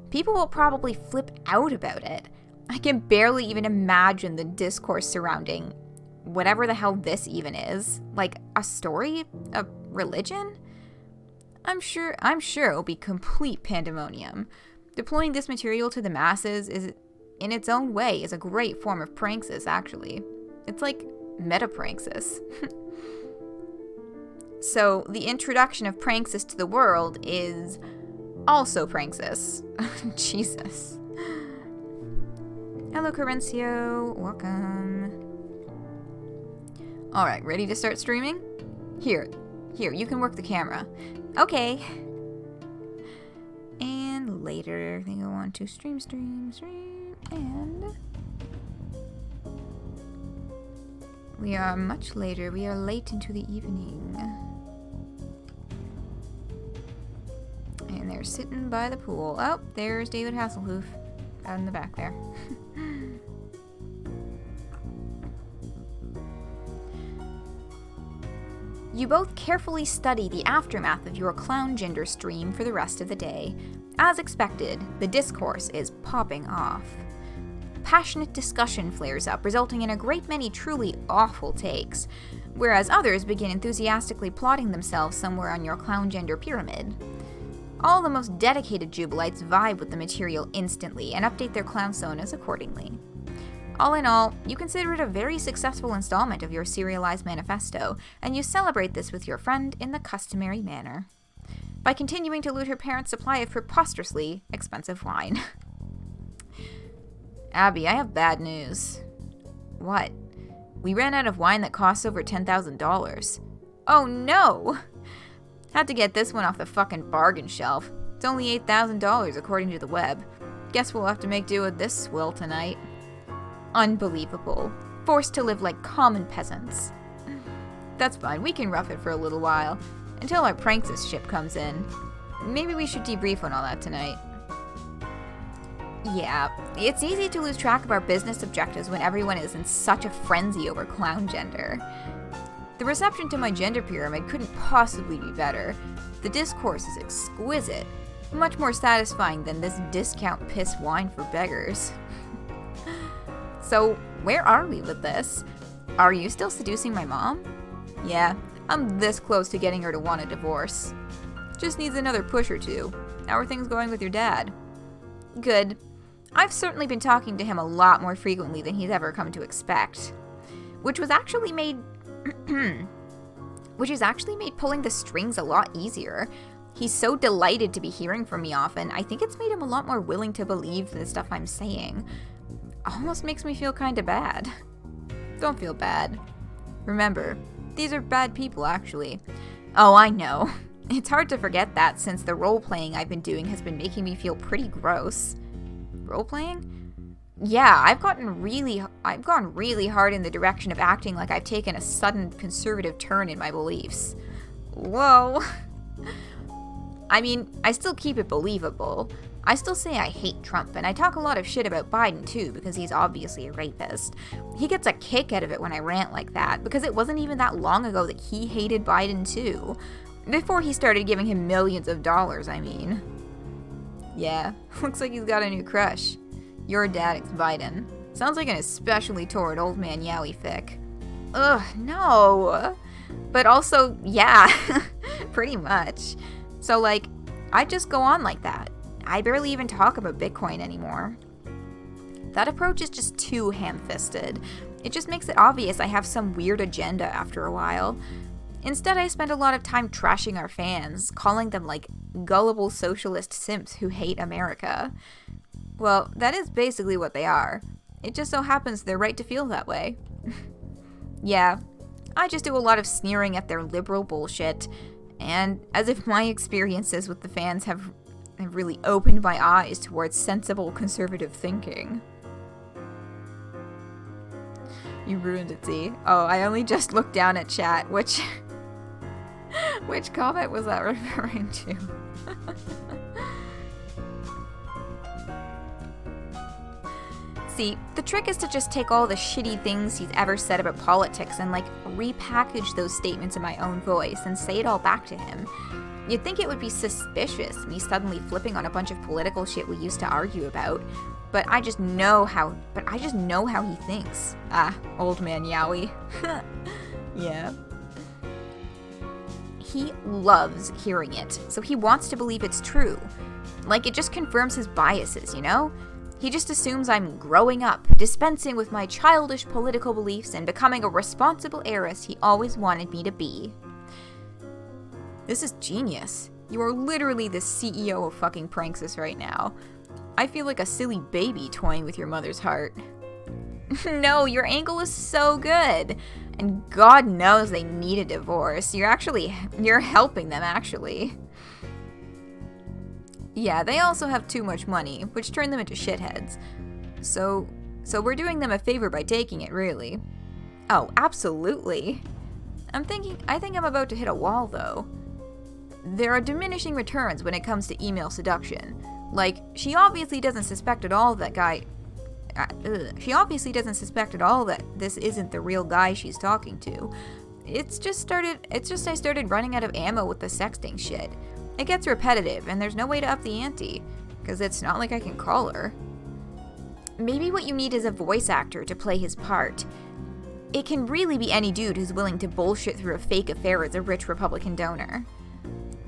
People will probably flip out about it. I can barely even imagine the discourse surrounding whatever the hell this even is. Like, a story? A religion? I'm sure it'll be complete pandemonium. Deploying this material to the masses in its own way is a great form of pranksis, actually. It's like meta-pranksis. So, the introduction of pranksis to the world is also pranksis. Jesus. Hello, Corencio. Welcome. Alright, ready to start streaming? Here, you can work the camera. Okay. And later, they go on to stream, and... we are much later. We are late into the evening. And they're sitting by the pool. Oh, there's David Hasselhoof out in the back there. You both carefully study the aftermath of your clown gender stream for the rest of the day. As expected, the discourse is popping off. Passionate discussion flares up, resulting in a great many truly awful takes, whereas others begin enthusiastically plotting themselves somewhere on your clown gender pyramid. All the most dedicated Jubilites vibe with the material instantly and update their clown sonas accordingly. All in all, you consider it a very successful installment of your serialized manifesto, and you celebrate this with your friend in the customary manner. By continuing to loot her parents' supply of preposterously expensive wine. Abby, I have bad news. What? We ran out of wine that costs over $10,000. Oh no! Had to get this one off the fucking bargain shelf. It's only $8,000 according to the web. Guess we'll have to make do with this swill tonight. Unbelievable. Forced to live like common peasants. That's fine, we can rough it for a little while. Until our pranksis ship comes in. Maybe we should debrief on all that tonight. Yeah, it's easy to lose track of our business objectives when everyone is in such a frenzy over clown gender. The reception to my gender pyramid couldn't possibly be better. The discourse is exquisite. Much more satisfying than this discount piss wine for beggars. So, where are we with this? Are you still seducing my mom? Yeah, I'm this close to getting her to want a divorce. Just needs another push or two. How are things going with your dad? Good. I've certainly been talking to him a lot more frequently than he's ever come to expect. Which has actually made pulling the strings a lot easier. He's so delighted to be hearing from me often, I think it's made him a lot more willing to believe the stuff I'm saying. Almost makes me feel kinda bad. Don't feel bad. Remember, these are bad people, actually. Oh, I know. It's hard to forget that since the role-playing I've been doing has been making me feel pretty gross. Role-playing? Yeah, I've gone really hard in the direction of acting like I've taken a sudden conservative turn in my beliefs. Whoa. I mean, I still keep it believable. I still say I hate Trump, and I talk a lot of shit about Biden too, because he's obviously a rapist. He gets a kick out of it when I rant like that, because it wasn't even that long ago that he hated Biden too. Before he started giving him millions of dollars, I mean. Yeah, looks like he's got a new crush. Your dad, Biden. Sounds like an especially torrid old man Yowie fic. Ugh, no. But also, yeah, pretty much. So, like, I just go on like that. I barely even talk about Bitcoin anymore. That approach is just too ham-fisted. It just makes it obvious I have some weird agenda after a while. Instead, I spend a lot of time trashing our fans, calling them, like, gullible socialist simps who hate America. Well, that is basically what they are. It just so happens they're right to feel that way. Yeah, I just do a lot of sneering at their liberal bullshit, and as if my experiences with the fans have really opened my eyes towards sensible conservative thinking. You ruined it, Z. Oh, I only just looked down at chat. Which comment was that referring to? See, the trick is to just take all the shitty things he's ever said about politics and, like, repackage those statements in my own voice and say it all back to him. You'd think it would be suspicious, me suddenly flipping on a bunch of political shit we used to argue about, but I just know how he thinks. Ah, old man Yowie. Yeah. He loves hearing it, so he wants to believe it's true. Like, it just confirms his biases, you know? He just assumes I'm growing up, dispensing with my childish political beliefs, and becoming a responsible heiress he always wanted me to be. This is genius. You are literally the CEO of fucking Pranksis right now. I feel like a silly baby toying with your mother's heart. No, your angle is so good. And God knows they need a divorce. You're helping them, actually. Yeah, they also have too much money, which turned them into shitheads. So we're doing them a favor by taking it, really. Oh, absolutely. I think I'm about to hit a wall, though. There are diminishing returns when it comes to email seduction. Like, she obviously doesn't suspect at all that this isn't the real guy she's talking to. It's just I started running out of ammo with the sexting shit. It gets repetitive, and there's no way to up the ante, because it's not like I can call her. Maybe what you need is a voice actor to play his part. It can really be any dude who's willing to bullshit through a fake affair as a rich Republican donor.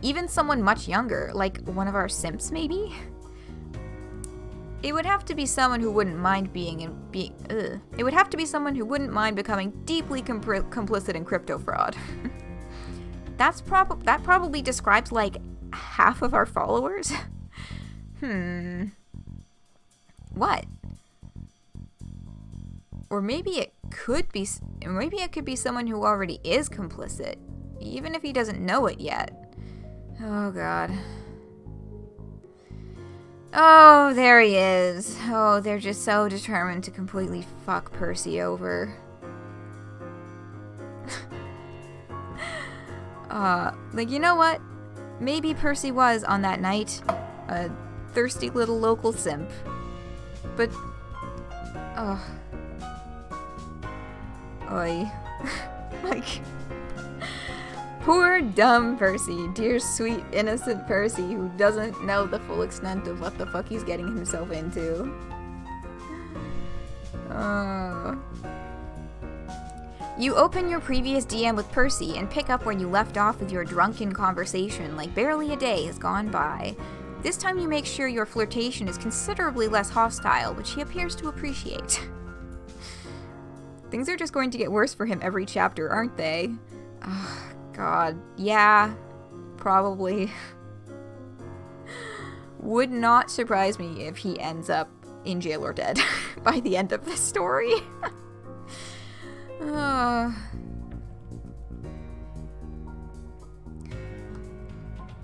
Even someone much younger, like one of our simps, maybe? It would have to be someone who wouldn't mind It would have to be someone who wouldn't mind becoming deeply complicit in crypto fraud. That probably describes, like, half of our followers? What? Or maybe it could be someone who already is complicit, even if he doesn't know it yet. Oh, God. Oh, there he is. Oh, they're just so determined to completely fuck Percy over. Like, you know what? Maybe Percy was, on that night, a thirsty little local simp. But, Oi. Like, poor dumb Percy, dear sweet innocent Percy, who doesn't know the full extent of what the fuck he's getting himself into. You open your previous DM with Percy and pick up where you left off with your drunken conversation like barely a day has gone by. This time you make sure your flirtation is considerably less hostile, which he appears to appreciate. Things are just going to get worse for him every chapter, aren't they? Oh, God. Yeah, probably. Would not surprise me if he ends up in jail or dead by the end of this story.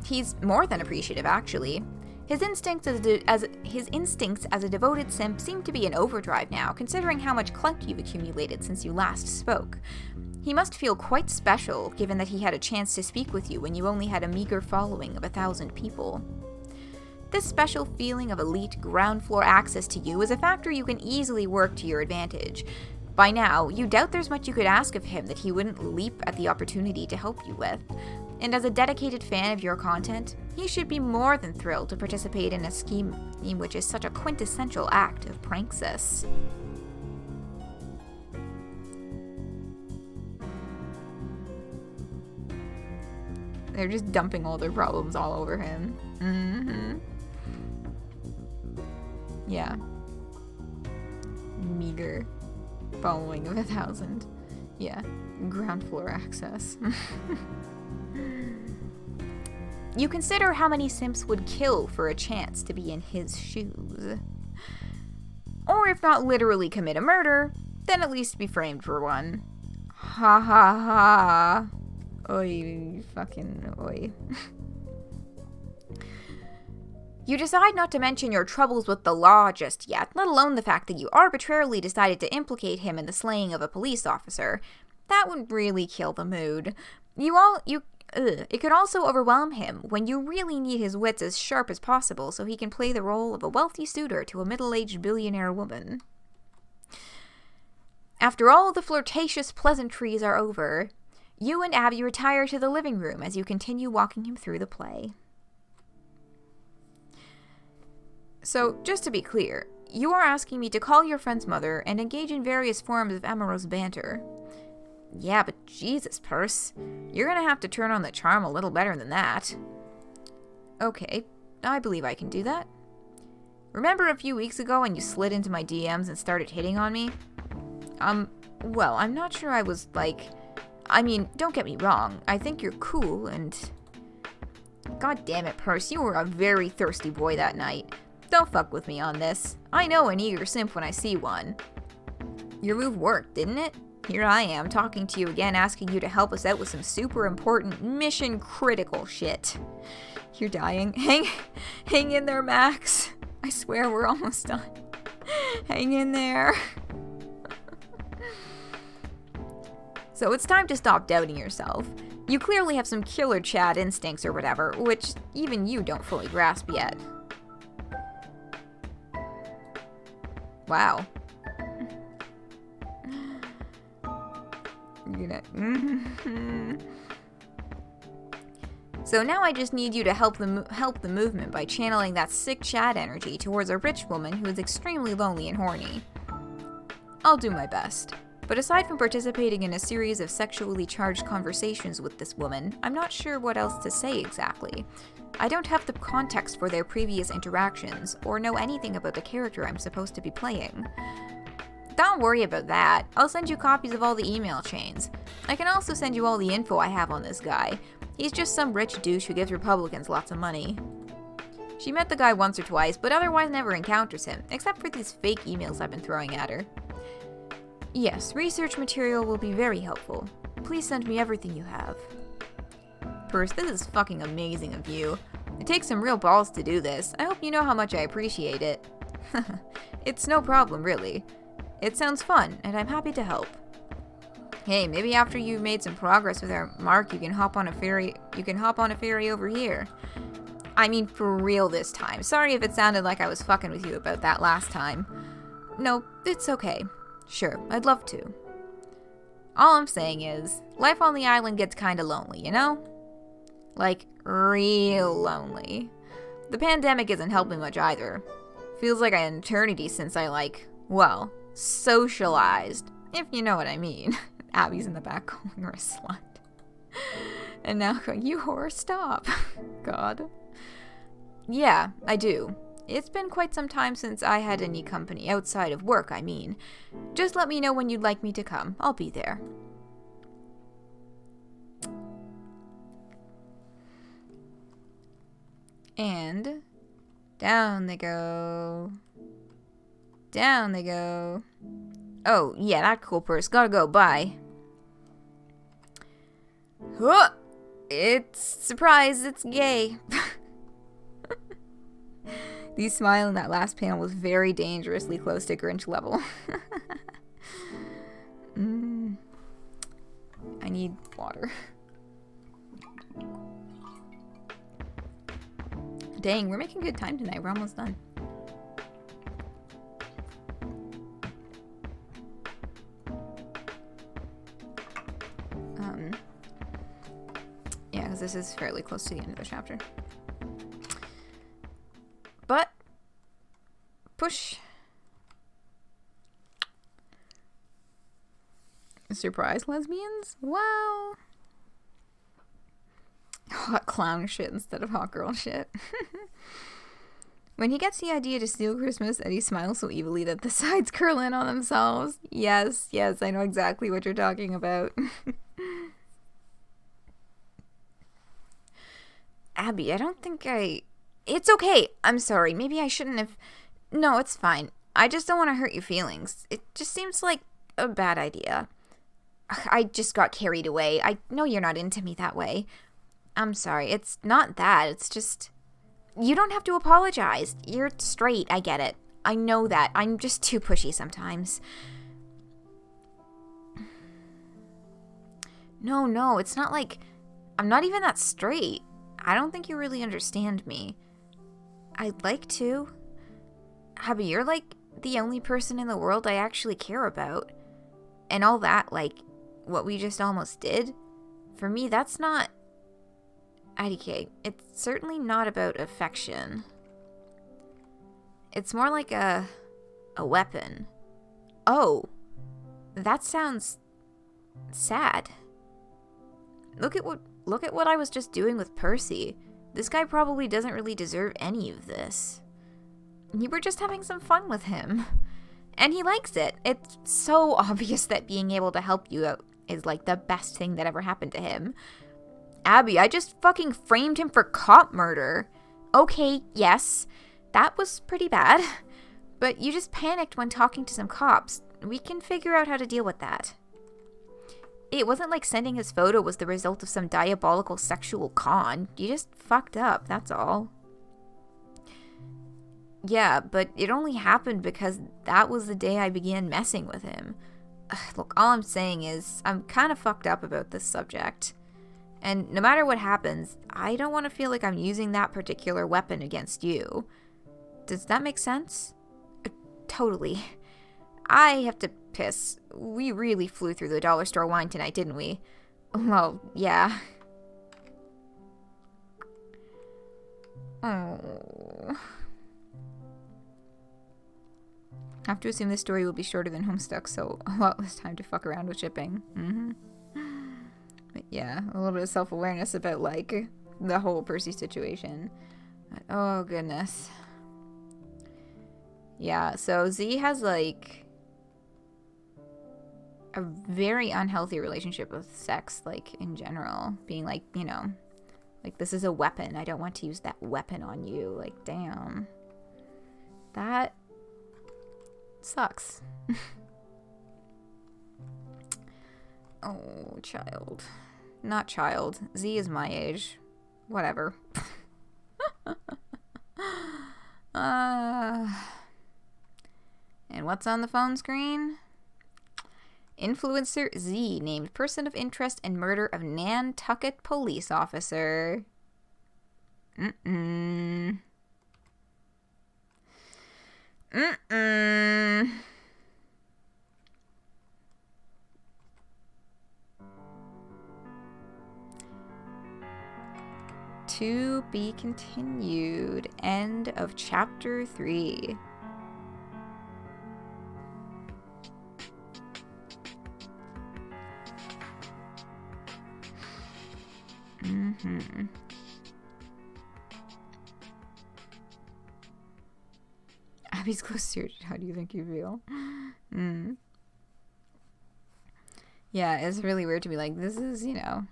He's more than appreciative, actually. His instincts as a devoted simp seem to be in overdrive now, considering how much clout you've accumulated since you last spoke. He must feel quite special, given that he had a chance to speak with you when you only had a meager following of 1,000 people. This special feeling of elite ground floor access to you is a factor you can easily work to your advantage. By now, you doubt there's much you could ask of him that he wouldn't leap at the opportunity to help you with. And as a dedicated fan of your content, he should be more than thrilled to participate in a scheme which is such a quintessential act of pranksis. They're just dumping all their problems all over him. Mm-hmm. Yeah. Meager following of 1,000. Yeah. Ground floor access. You consider how many simps would kill for a chance to be in his shoes. Or if not literally commit a murder, then at least be framed for one. Ha ha ha. Oi, fucking oi. You decide not to mention your troubles with the law just yet, let alone the fact that you arbitrarily decided to implicate him in the slaying of a police officer. That would really kill the mood. It could also overwhelm him when you really need his wits as sharp as possible so he can play the role of a wealthy suitor to a middle-aged billionaire woman. After all the flirtatious pleasantries are over, you and Abby retire to the living room as you continue walking him through the play. So, just to be clear, you are asking me to call your friend's mother and engage in various forms of amorous banter. Yeah, but Jesus, Purse. You're gonna have to turn on the charm a little better than that. Okay, I believe I can do that. Remember a few weeks ago when you slid into my DMs and started hitting on me? Well, I'm not sure I was, don't get me wrong, I think you're cool and... God damn it, Purse, you were a very thirsty boy that night. Don't fuck with me on this. I know an eager simp when I see one. Your move worked, didn't it? Here I am, talking to you again, asking you to help us out with some super important, mission-critical shit. You're dying. Hang in there, Max. I swear we're almost done. Hang in there. So it's time to stop doubting yourself. You clearly have some killer Chad instincts or whatever, which even you don't fully grasp yet. Wow. So now I just need you to help the movement by channeling that sick Chad energy towards a rich woman who is extremely lonely and horny. I'll do my best. But aside from participating in a series of sexually charged conversations with this woman, I'm not sure what else to say exactly. I don't have the context for their previous interactions, or know anything about the character I'm supposed to be playing. Don't worry about that. I'll send you copies of all the email chains. I can also send you all the info I have on this guy. He's just some rich douche who gives Republicans lots of money. She met the guy once or twice, but otherwise never encounters him, except for these fake emails I've been throwing at her. Yes, research material will be very helpful. Please send me everything you have. Purse, this is fucking amazing of you. It takes some real balls to do this. I hope you know how much I appreciate it. It's no problem, really. It sounds fun, and I'm happy to help. Hey, maybe after you've made some progress with our Mark, you can hop on a ferry over here. I mean, for real this time. Sorry if it sounded like I was fucking with you about that last time. No, it's okay. Sure, I'd love to. All I'm saying is, life on the island gets kinda lonely, you know? Like, real lonely. The pandemic isn't helping much either. Feels like an eternity since I, socialized. If you know what I mean. Abby's in the back calling her a slut. And now going, you whore, stop. God. Yeah, I do. It's been quite some time since I had any company, outside of work, I mean. Just let me know when you'd like me to come. I'll be there. And down they go. Down they go. Oh, yeah, that cool purse. Gotta go, bye. Huh! Surprise, it's gay. The smile in that last panel was very dangerously close to Grinch level. I need water. Dang, we're making good time tonight. We're almost done. Yeah, because this is fairly close to the end of the chapter. But, push. Surprise lesbians? Wow. Hot clown shit instead of hot girl shit. When he gets the idea to steal Christmas, Eddie smiles so evilly that the sides curl in on themselves. Yes, I know exactly what you're talking about. Abby, I don't think It's okay. I'm sorry. Maybe I shouldn't have... No, it's fine. I just don't want to hurt your feelings. It just seems like a bad idea. I just got carried away. I know you're not into me that way. I'm sorry. It's not that. It's just... You don't have to apologize. You're straight. I get it. I know that. I'm just too pushy sometimes. No. It's not like... I'm not even that straight. I don't think you really understand me. I'd like to. Abby, you're like the only person in the world I actually care about. And all that, like, what we just almost did, for me, that's not... IDK, it's certainly not about affection. It's more like a weapon. Oh, that sounds sad. Look at what I was just doing with Percy. This guy probably doesn't really deserve any of this. You were just having some fun with him. And he likes it. It's so obvious that being able to help you out is like the best thing that ever happened to him. Abby, I just fucking framed him for cop murder. Okay, yes, that was pretty bad. But you just panicked when talking to some cops. We can figure out how to deal with that. It wasn't like sending his photo was the result of some diabolical sexual con. You just fucked up, that's all. Yeah, but it only happened because that was the day I began messing with him. Look, all I'm saying is I'm kind of fucked up about this subject. And no matter what happens, I don't want to feel like I'm using that particular weapon against you. Does that make sense? Totally. I have to piss. We really flew through the dollar store wine tonight, didn't we? Well, yeah. Oh. I have to assume this story will be shorter than Homestuck, so a lot less time to fuck around with shipping. But yeah, a little bit of self-awareness about, like, the whole Percy situation. But, oh, goodness. Yeah, so Z has, like, a very unhealthy relationship with sex, like, in general. Being like, you know, like, this is a weapon. I don't want to use that weapon on you. Like, damn. That sucks. Oh, child. Not child. Z is my age. Whatever. And what's on the phone screen? Influencer Z named person of interest in murder of Nantucket police officer. To be continued. End of chapter 3. Abby's close to you. How do you think you feel? Yeah, it's really weird to be like, this is, you know,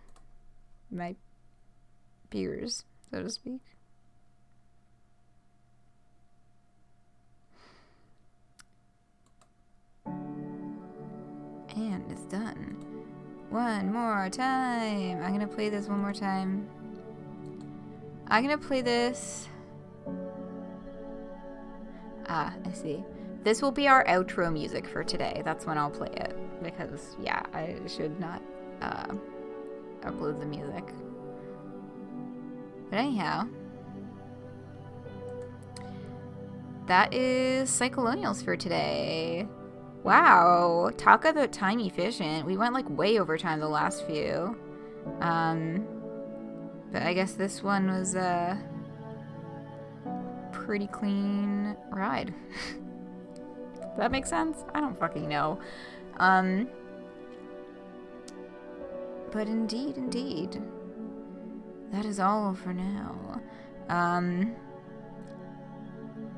my peers, so to speak. And it's done. One more time. I'm gonna play this one more time. I'm gonna play this. I see. This will be our outro music for today. That's when I'll play it. Because, yeah, I should not upload the music. But anyhow, that is Psycholonials for today. Wow, talk about time efficient. We went like way over time the last few. But I guess this one was a pretty clean ride. Does that make sense? I don't fucking know. But indeed. That is all for now.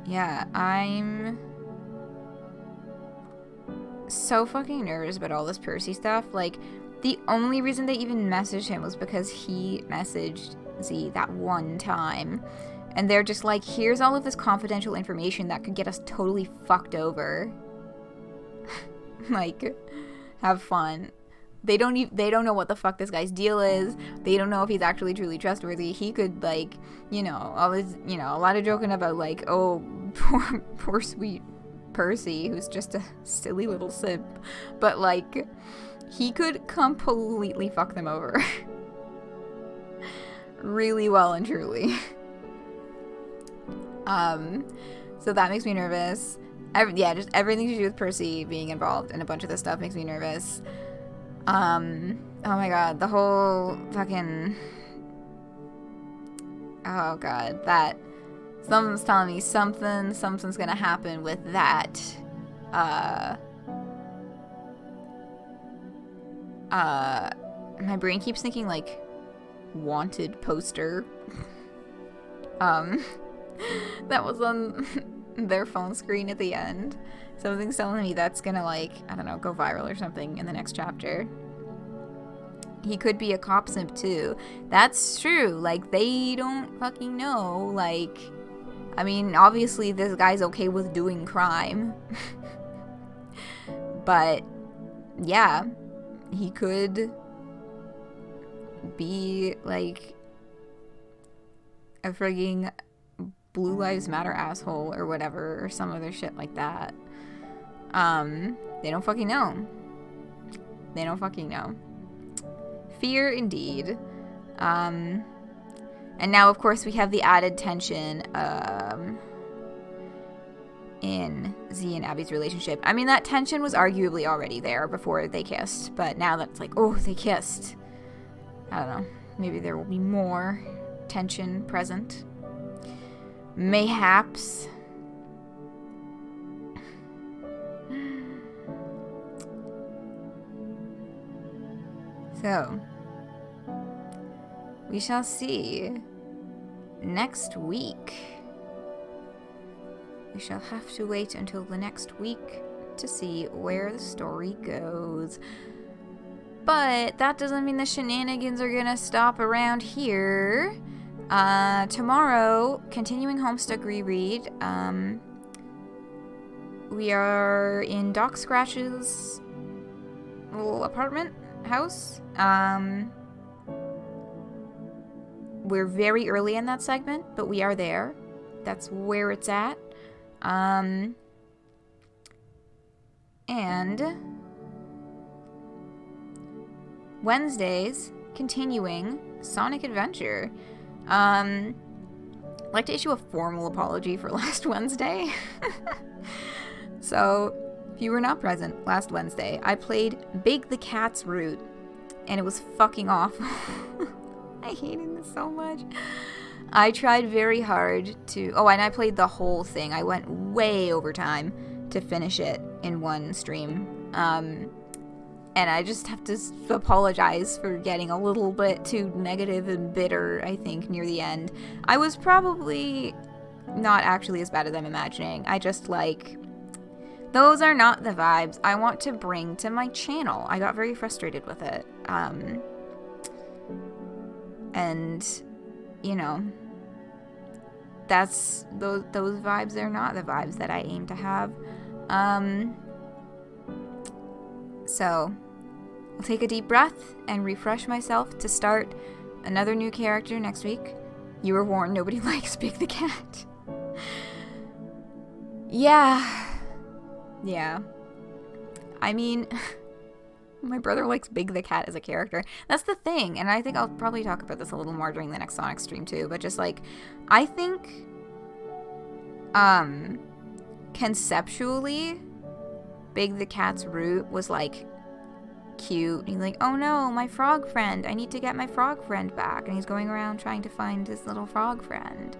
Yeah, I'm so fucking nervous about all this Percy stuff. Like, the only reason they even messaged him was because he messaged Z that one time. And they're just like, here's all of this confidential information that could get us totally fucked over. Like, have fun. They don't know what the fuck this guy's deal is. They don't know if he's actually truly trustworthy. He could, like, all this, a lot of joking about, like, oh, poor sweet Percy, who's just a silly little simp. But, like, he could completely fuck them over. Really well and truly. So that makes me nervous. Just everything to do with Percy being involved and a bunch of this stuff makes me nervous. Oh my god, the whole fucking... Oh god, that... Someone's telling me something's gonna happen with that. My brain keeps thinking, like, wanted poster. That was on their phone screen at the end. Something's telling me that's gonna, like, I don't know, go viral or something in the next chapter. He could be a cop simp too. That's true. Like, they don't fucking know. Like, I mean, obviously this guy's okay with doing crime. But, yeah, he could be, like, a frigging Blue Lives Matter asshole or whatever, or some other shit like that. They don't fucking know. They don't fucking know. Fear indeed. And now, of course, we have the added tension in Z and Abby's relationship. I mean, that tension was arguably already there before they kissed, but now that it's like, oh, they kissed. I don't know. Maybe there will be more tension present. Mayhaps. So, we shall see next week. We shall have to wait until the next week to see where the story goes. But that doesn't mean the shenanigans are gonna stop around here. Tomorrow, continuing Homestuck reread, we are in Doc Scratch's little apartment house. We're very early in that segment, but we are there. That's where it's at. And Wednesdays, continuing Sonic Adventure. I'd like to issue a formal apology for last Wednesday. So, if you were not present last Wednesday, I played Big the Cat's Route, and it was fucking awful. I hated this so much. I tried very hard to... Oh, and I played the whole thing. I went way over time to finish it in one stream. And I just have to apologize for getting a little bit too negative and bitter, I think, near the end. I was probably not actually as bad as I'm imagining. I just, like... Those are not the vibes I want to bring to my channel. I got very frustrated with it. And, you know, that's... Those vibes are not the vibes that I aim to have. So, I'll take a deep breath and refresh myself to start another new character next week. You were warned, nobody likes Big the Cat. Yeah. I mean, my brother likes Big the Cat as a character. That's the thing, and I think I'll probably talk about this a little more during the next Sonic stream too, but just, like, I think, conceptually, Big the Cat's route was, like, cute. He's like, oh no, my frog friend. I need to get my frog friend back. And he's going around trying to find his little frog friend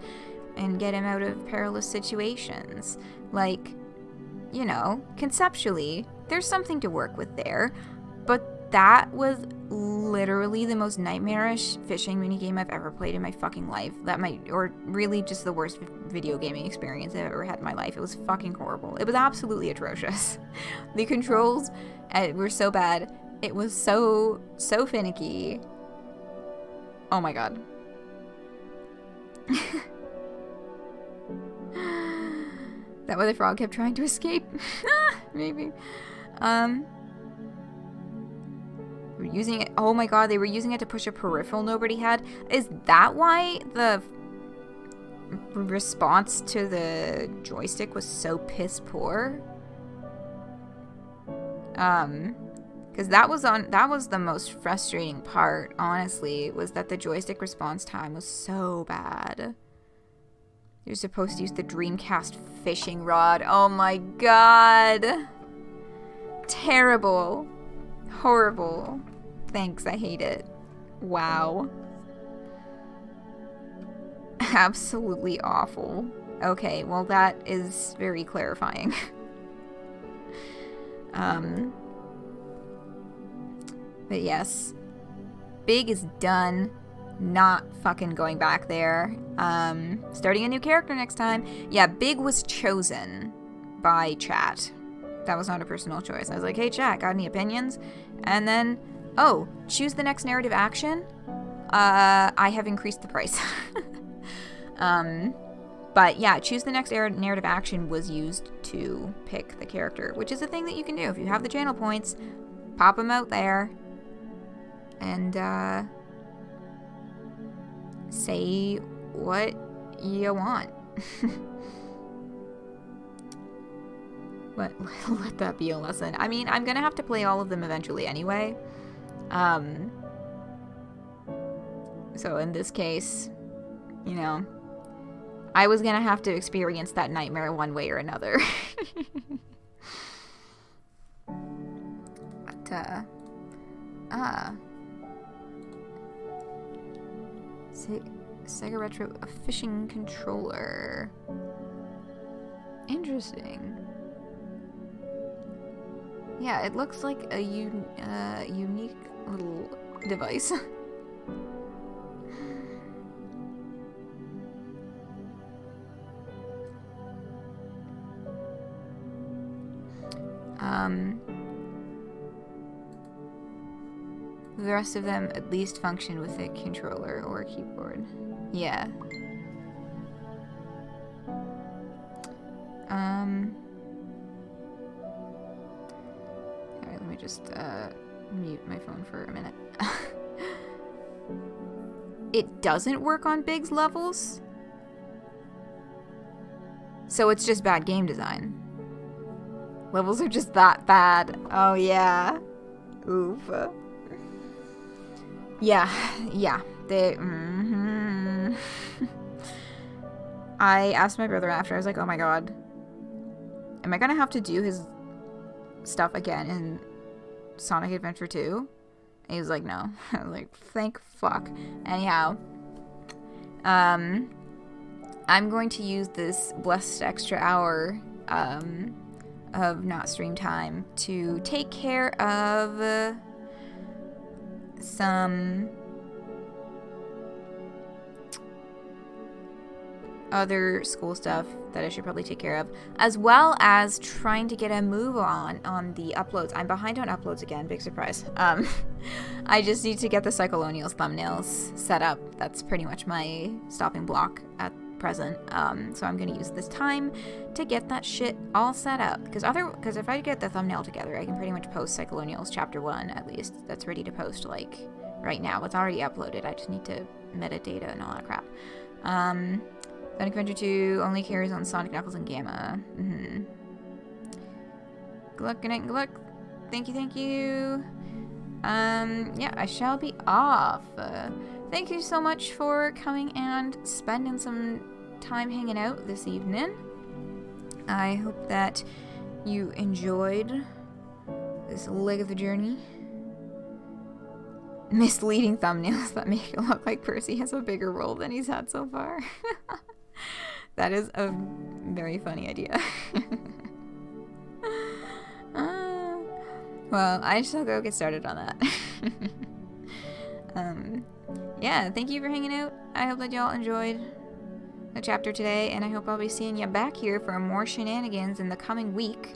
and get him out of perilous situations. Like, you know, conceptually, there's something to work with there. But that was literally the most nightmarish fishing minigame I've ever played in my fucking life. Or really just the worst video gaming experience I've ever had in my life. It was fucking horrible. It was absolutely atrocious. The controls were so bad. It was so finicky. Oh my god. That why the frog kept trying to escape? Maybe. They were using it. Oh my god, they were using it to push a peripheral nobody had. Is that why the response to the joystick was so piss poor? Because that was the most frustrating part, honestly, was that the joystick response time was so bad. You're supposed to use the Dreamcast fishing rod. Oh my god. Terrible. Horrible. Thanks, I hate it. Wow. Absolutely awful. Okay, well that is very clarifying. But yes. Big is done. Not fucking going back there. Starting a new character next time. Yeah, Big was chosen by chat. That was not a personal choice. I was like, hey chat, got any opinions? And then, oh, choose the next narrative action. I have increased the price. But yeah, choose the next narrative action was used to pick the character, which is a thing that you can do. If you have the channel points, pop them out there. And, say what you want. But let that be a lesson. I mean, I'm gonna have to play all of them eventually anyway. So in this case, you know, I was gonna have to experience that nightmare one way or another. But, Sega Retro, a fishing controller. Interesting. Yeah, it looks like a unique little device. The rest of them at least function with a controller or a keyboard. Yeah. Alright, let me just mute my phone for a minute. It doesn't work on Big's levels? So it's just bad game design. Levels are just that bad. Oh yeah. Oof. Yeah. They. I asked my brother after. I was like, "Oh my god, am I gonna have to do his stuff again in Sonic Adventure 2?" And he was like, "No." I was like, "Thank fuck." Anyhow, I'm going to use this blessed extra hour of not stream time to take care of some other school stuff that I should probably take care of, as well as trying to get a move on the uploads. I'm behind on uploads again, big surprise. I just need to get the Psycholonials thumbnails set up. That's pretty much my stopping block at present. So I'm gonna use this time to get that shit all set up, because if I get the thumbnail together, I can pretty much post Psycholonials Chapter 1 at least. That's ready to post like right now. It's already uploaded. I just need to metadata and all that crap. Sonic Adventure 2 only carries on Sonic, Knuckles, and Gamma. Good luck, good night, and good luck. Thank you. Yeah, I shall be off. Thank you so much for coming and spending some time hanging out this evening. I hope that you enjoyed this leg of the journey. Misleading thumbnails that make it look like Percy has a bigger role than he's had so far. That is a very funny idea. Well, I shall go get started on that. Yeah, thank you for hanging out. I hope that y'all enjoyed the chapter today, and I hope I'll be seeing you back here for more shenanigans in the coming week.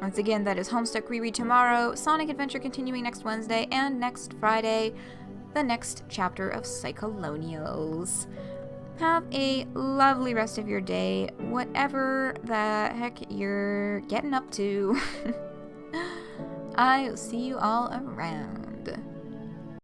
Once again, that is Homestuck reread tomorrow, Sonic Adventure continuing next Wednesday, and next Friday, the next chapter of Psycholonials. Have a lovely rest of your day, whatever the heck you're getting up to. I'll see you all around.